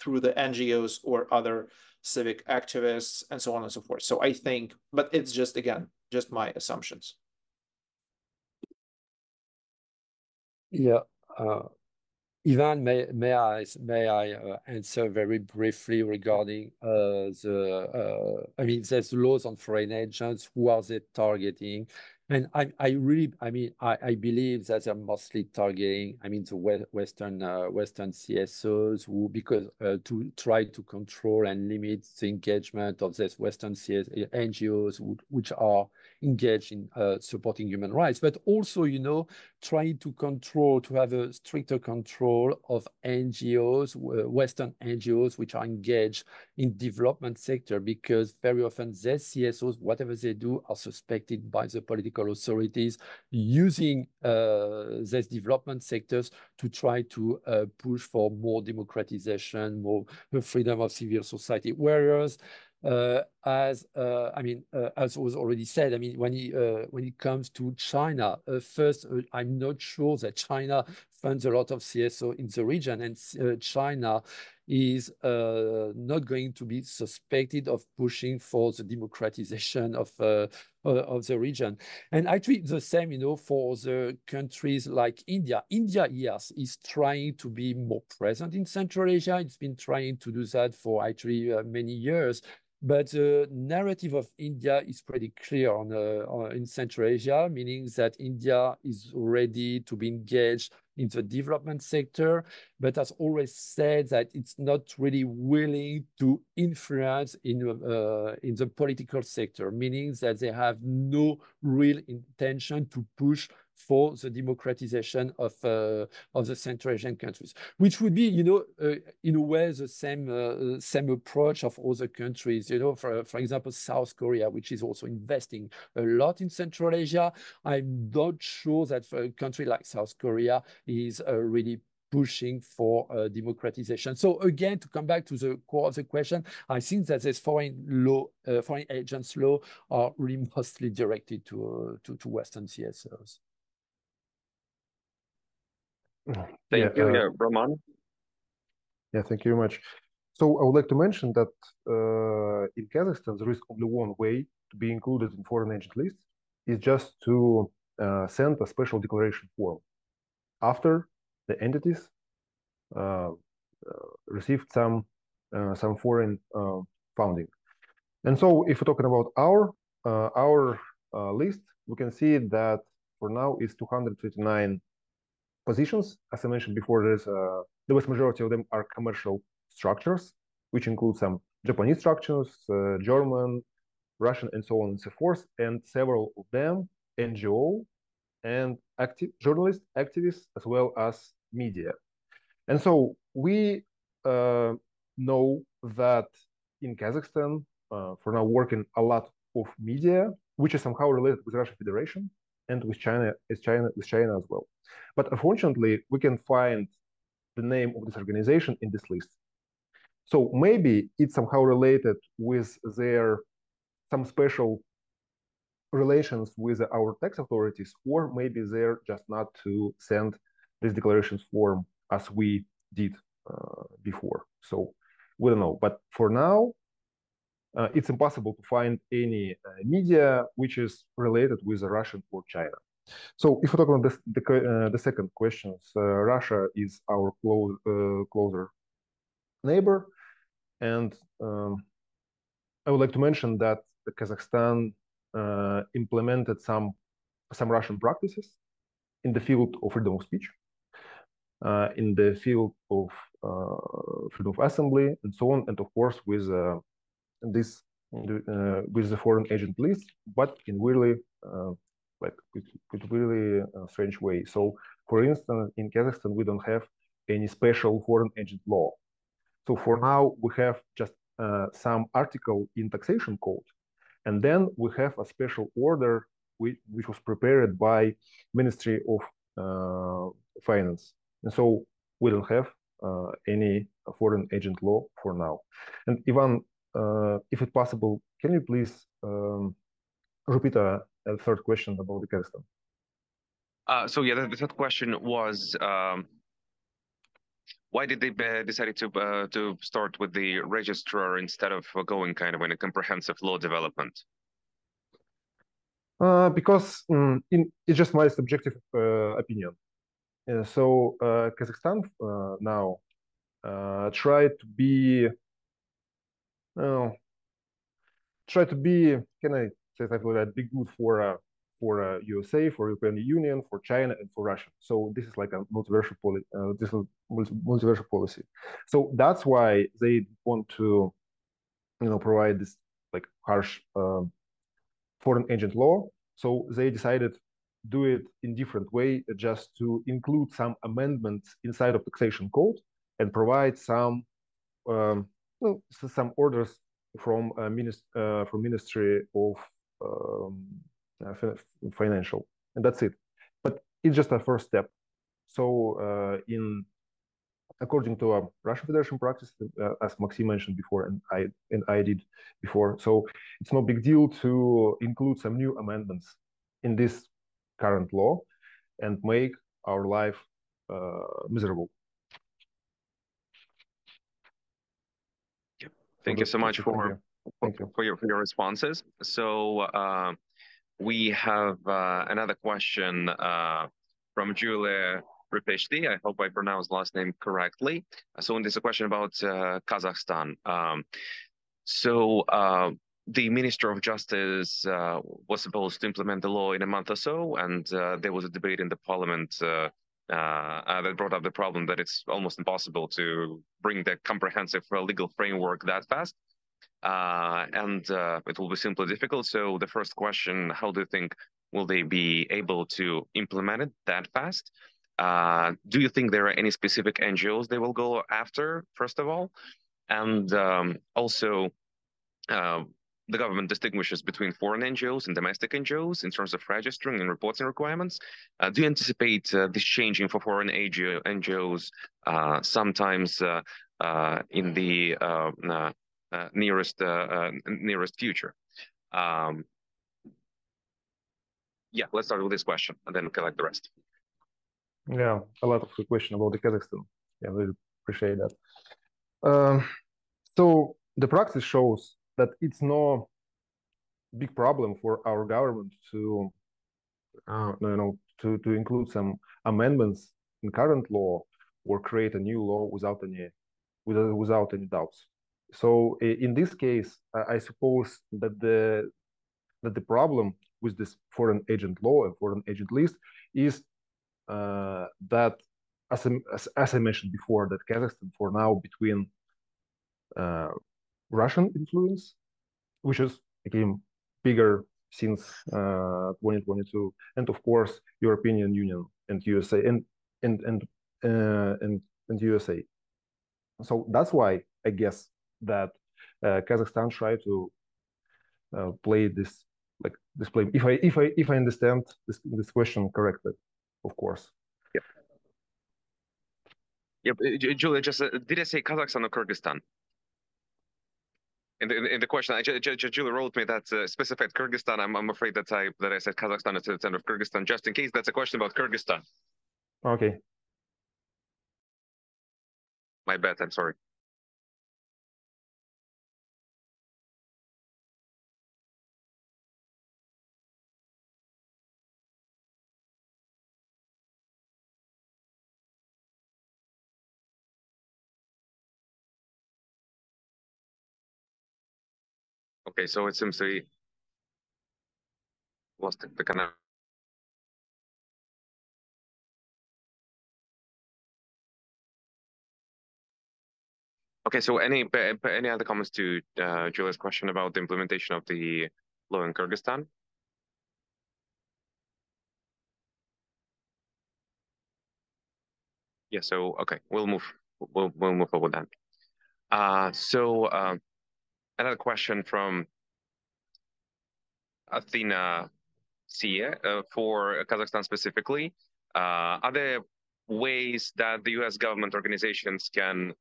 B: through the NGOs or other civic activists and so on and so forth. So I think, but it's just, again, just my assumptions.
E: Yeah, Ivan, may I answer very briefly regarding I mean, there's laws on foreign agents. Who are they targeting? And I believe that they're mostly targeting, I mean, the Western CSOs, who, because to try to control and limit the engagement of these Western NGOs which are engaged in supporting human rights, but also, you know, trying to control, to have a stricter control of NGOs, Western NGOs, which are engaged in development sector, because very often these CSOs, whatever they do, are suspected by the political authorities using these development sectors to try to push for more democratization, more freedom of civil society. Whereas as was already said, I mean, when it comes to China, first, I'm not sure that China funds a lot of CSO in the region, and China is not going to be suspected of pushing for the democratization of the region. And actually the same, for the countries like India. India, yes, is trying to be more present in Central Asia. It's been trying to do that for actually many years. But the narrative of India is pretty clear in Central Asia, meaning that India is ready to be engaged in the development sector, but has always said that it's not really willing to influence in the political sector, meaning that they have no real intention to push for the democratization of the Central Asian countries, which would be, in a way, the same approach of other countries. For example, South Korea, which is also investing a lot in Central Asia. I'm not sure that for a country like South Korea is really pushing for democratization. So again, to come back to the core of the question, I think that this foreign agents law are really mostly directed to Western CSOs.
A: Thank you, Roman.
D: Yeah, thank you very much. So I would like to mention that in Kazakhstan, there is only one way to be included in foreign agent list, is just to send a special declaration form after the entities received some foreign funding. And so if we're talking about our list, we can see that for now is 229 positions. As I mentioned before, the vast majority of them are commercial structures, which include some Japanese structures, German, Russian, and so on and so forth, and several of them NGO and journalists, activists, as well as media. And so we know that in Kazakhstan, for now, working a lot of media, which is somehow related with Russian Federation and with China as well. But unfortunately, we can find the name of this organization in this list. So maybe it's somehow related with some special relations with our tax authorities, or maybe they're just not to send this declarations form as we did before. So we don't know. But for now, it's impossible to find any media which is related with Russia or China. So if we talk about the second questions, Russia is our closer neighbor, and I would like to mention that Kazakhstan implemented some Russian practices in the field of freedom of speech, in the field of freedom of assembly, and so on, and of course with the foreign agent list, but in really strange way. So, for instance, in Kazakhstan, we don't have any special foreign agent law. So for now, we have just some article in taxation code, and then we have a special order which was prepared by Ministry of Finance. And so we don't have any foreign agent law for now. And Ivan, if it's possible, can you please repeat a third question about the Kazakhstan?
A: So yeah, the third question was why did they decide to start with the registrar instead of going kind of in a comprehensive law development?
D: Because it's just my subjective opinion. So Kazakhstan now try to be, can I say something like that, be good for USA, for European Union, for China, and for Russia. So this is like a multiversal policy. So that's why they want to, provide this like harsh foreign agent law. So they decided to do it in different way, just to include some amendments inside of taxation code and provide some orders from Ministry of Financial, and that's it. But it's just a first step. So in according to a Russian Federation practice, as Maxim mentioned before, and I did before. So it's no big deal to include some new amendments in this current law and make our life miserable.
A: Thank you so much for your responses. So we have another question from Julia Repression. I hope I pronounced the last name correctly. So there's a question about Kazakhstan. The Minister of Justice was supposed to implement the law in a month or so, and there was a debate in the parliament that brought up the problem that it's almost impossible to bring the comprehensive legal framework that fast. It will be simply difficult. So the first question, how do you think will they be able to implement it that fast? Do you think there are any specific NGOs they will go after, first of all? And also, the government distinguishes between foreign NGOs and domestic NGOs in terms of registering and reporting requirements. Do you anticipate this changing for foreign NGOs sometimes in the nearest future? Yeah, let's start with this question and then collect the rest.
D: Yeah, a lot of good question about the Kazakhstan. Yeah, really appreciate that. So the practice shows that it's no big problem for our government to to include some amendments in current law or create a new law without any doubts. So in this case, I suppose that the problem with this foreign agent law and foreign agent list is that, as I mentioned before, that Kazakhstan for now between Russian influence, which is again bigger since 2022, and of course European Union and USA and USA. So that's why I guess that Kazakhstan try to play this play. If I understand this question correctly, of course.
A: Yep. Yep. Julia, just did I say Kazakhstan or Kyrgyzstan? In the question, Julia wrote me that specified Kyrgyzstan. I'm afraid that I said Kazakhstan instead of Kyrgyzstan, just in case that's a question about Kyrgyzstan.
D: Okay.
A: My bad. I'm sorry. Okay, so it seems we lost the connection. Okay, so any other comments to Julia's question about the implementation of the law in Kyrgyzstan? Yeah, so okay, we'll move forward then. Another question from Athena Sia for Kazakhstan specifically. Are there ways that the US government organizations can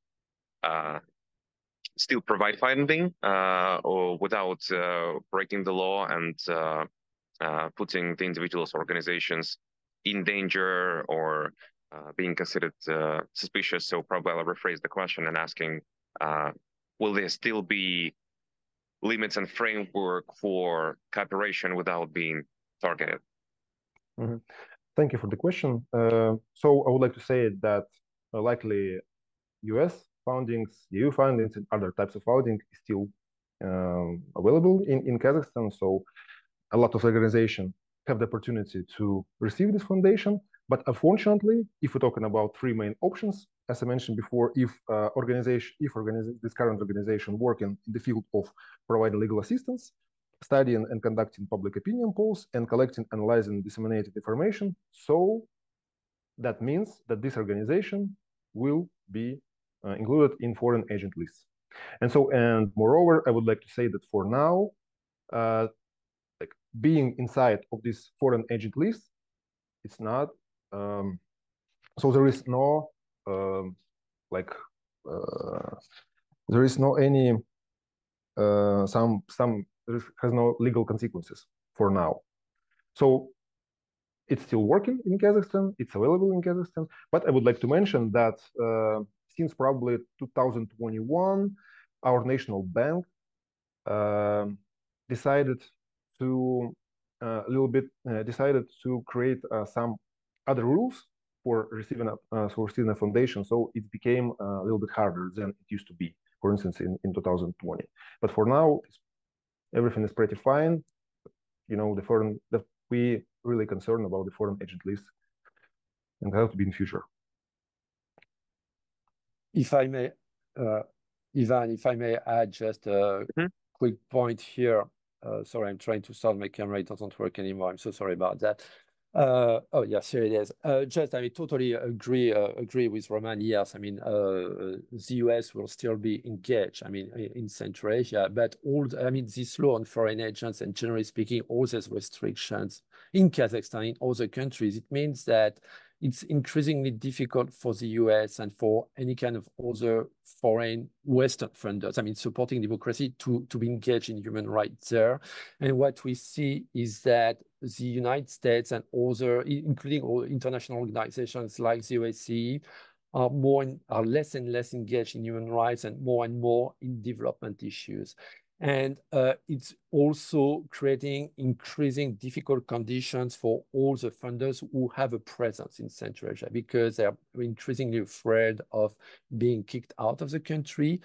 A: still provide funding or without breaking the law and putting the individuals or organizations in danger or being considered suspicious? So probably I'll rephrase the question and asking, will there still be limits and framework for cooperation without being targeted?
D: Mm-hmm. Thank you for the question. So I would like to say that likely US fundings, EU fundings, and other types of funding is still available in Kazakhstan. So a lot of organizations have the opportunity to receive this foundation. But unfortunately, if we're talking about three main options, as I mentioned before, if this current organization working in the field of providing legal assistance, studying and conducting public opinion polls, and collecting, analyzing, disseminating information, so that means that this organization will be included in foreign agent lists. And moreover, I would like to say that for now, being inside of this foreign agent list, it's not so there is no like there is no any there has no legal consequences for now. So it's still working in Kazakhstan. It's available in Kazakhstan. But I would like to mention that since probably 2021, our national bank decided to decided to create some other rules for receiving a foundation. So it became a little bit harder than it used to be, for instance, in 2020. But for now, everything is pretty fine. You know, we really concerned about the foreign agent list and how to be in future.
E: If I may, Ivan, if I may add just a quick point here. Sorry, I'm trying to start my camera. It doesn't work anymore. I'm so sorry about that. Oh, yes, here it is. Just, I mean, totally agree with Roman. Yes, I mean, the US will still be engaged, I mean, in Central Asia, but this law on foreign agents and generally speaking, all these restrictions in Kazakhstan, in other countries, it means that it's increasingly difficult for the US and for any kind of other foreign Western funders, I mean, supporting democracy to be engaged in human rights there. And what we see is that the United States and other, including all international organizations like the OSCE, are less and less engaged in human rights and more in development issues. And it's also creating increasing difficult conditions for all the funders who have a presence in Central Asia because they're increasingly afraid of being kicked out of the country.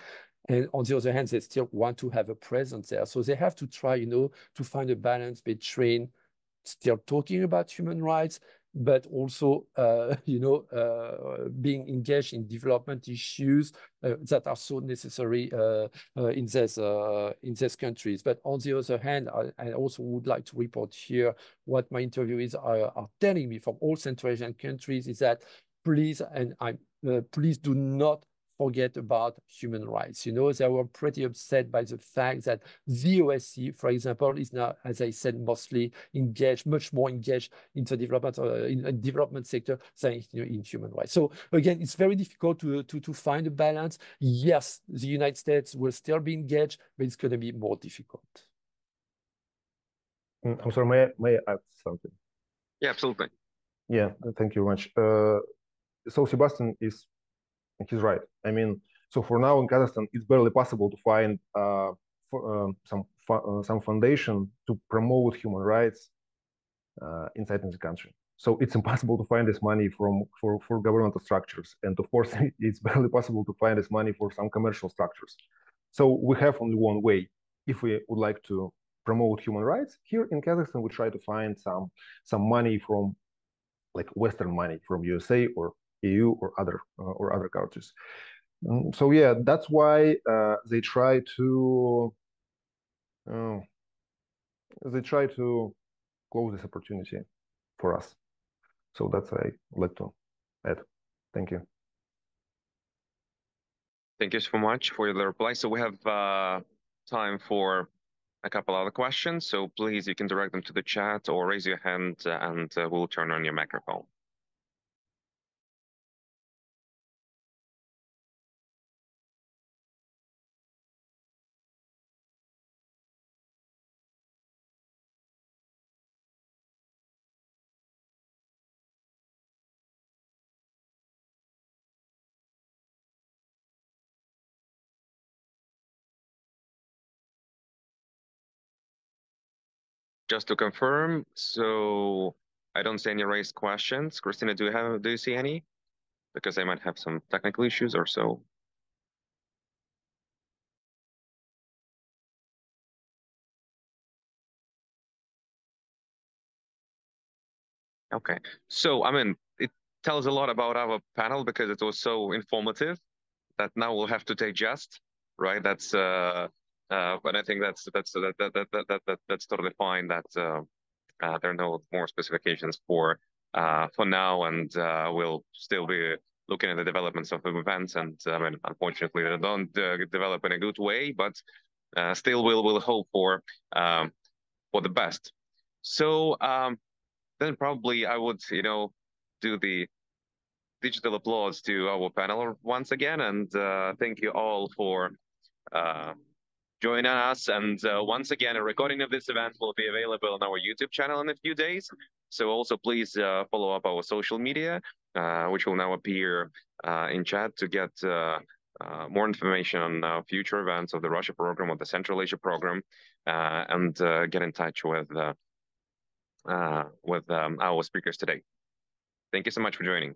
E: And on the other hand, they still want to have a presence there. So they have to try, to find a balance between still talking about human rights, but also, being engaged in development issues that are so necessary in these countries. But on the other hand, I also would like to report here what my interviewees are telling me from all Central Asian countries is that please do not forget about human rights. They were pretty upset by the fact that the OSCE, for example, is now, as I said, mostly engaged, much more engaged in the development sector than in human rights. So again, it's very difficult to find a balance. Yes, the United States will still be engaged, but it's going to be more difficult.
D: I'm sorry, may I add something?
A: Yeah, absolutely.
D: Yeah, thank you very much. So Sebastian he's right. I mean, so for now in Kazakhstan, it's barely possible to find some foundation to promote human rights inside the country. So it's impossible to find this money for governmental structures, and of course, it's barely possible to find this money for some commercial structures. So we have only one way. If we would like to promote human rights here in Kazakhstan, we try to find some money from like Western money from USA or EU or other countries. So yeah, that's why they try to close this opportunity for us. So that's what I would like to add. Thank you.
A: Thank you so much for the reply. So we have time for a couple other questions. So please, you can direct them to the chat or raise your hand and we'll turn on your microphone. Just to confirm, so I don't see any raised questions. Christina, do you see any? Because I might have some technical issues or so. Okay, so I mean, it tells a lot about our panel because it was so informative that now we'll have to digest, right? That's but I think that's totally fine. That there are no more specifications for now, and we'll still be looking at the developments of the events. And I mean, unfortunately, they don't develop in a good way, but still, we'll hope for the best. So then probably I would, do the digital applause to our panel once again, and thank you all for joining us. And once again, a recording of this event will be available on our YouTube channel in a few days. So also please follow up our social media, which will now appear in chat to get more information on future events of the Russia program or the Central Asia program, and get in touch with our speakers today. Thank you so much for joining.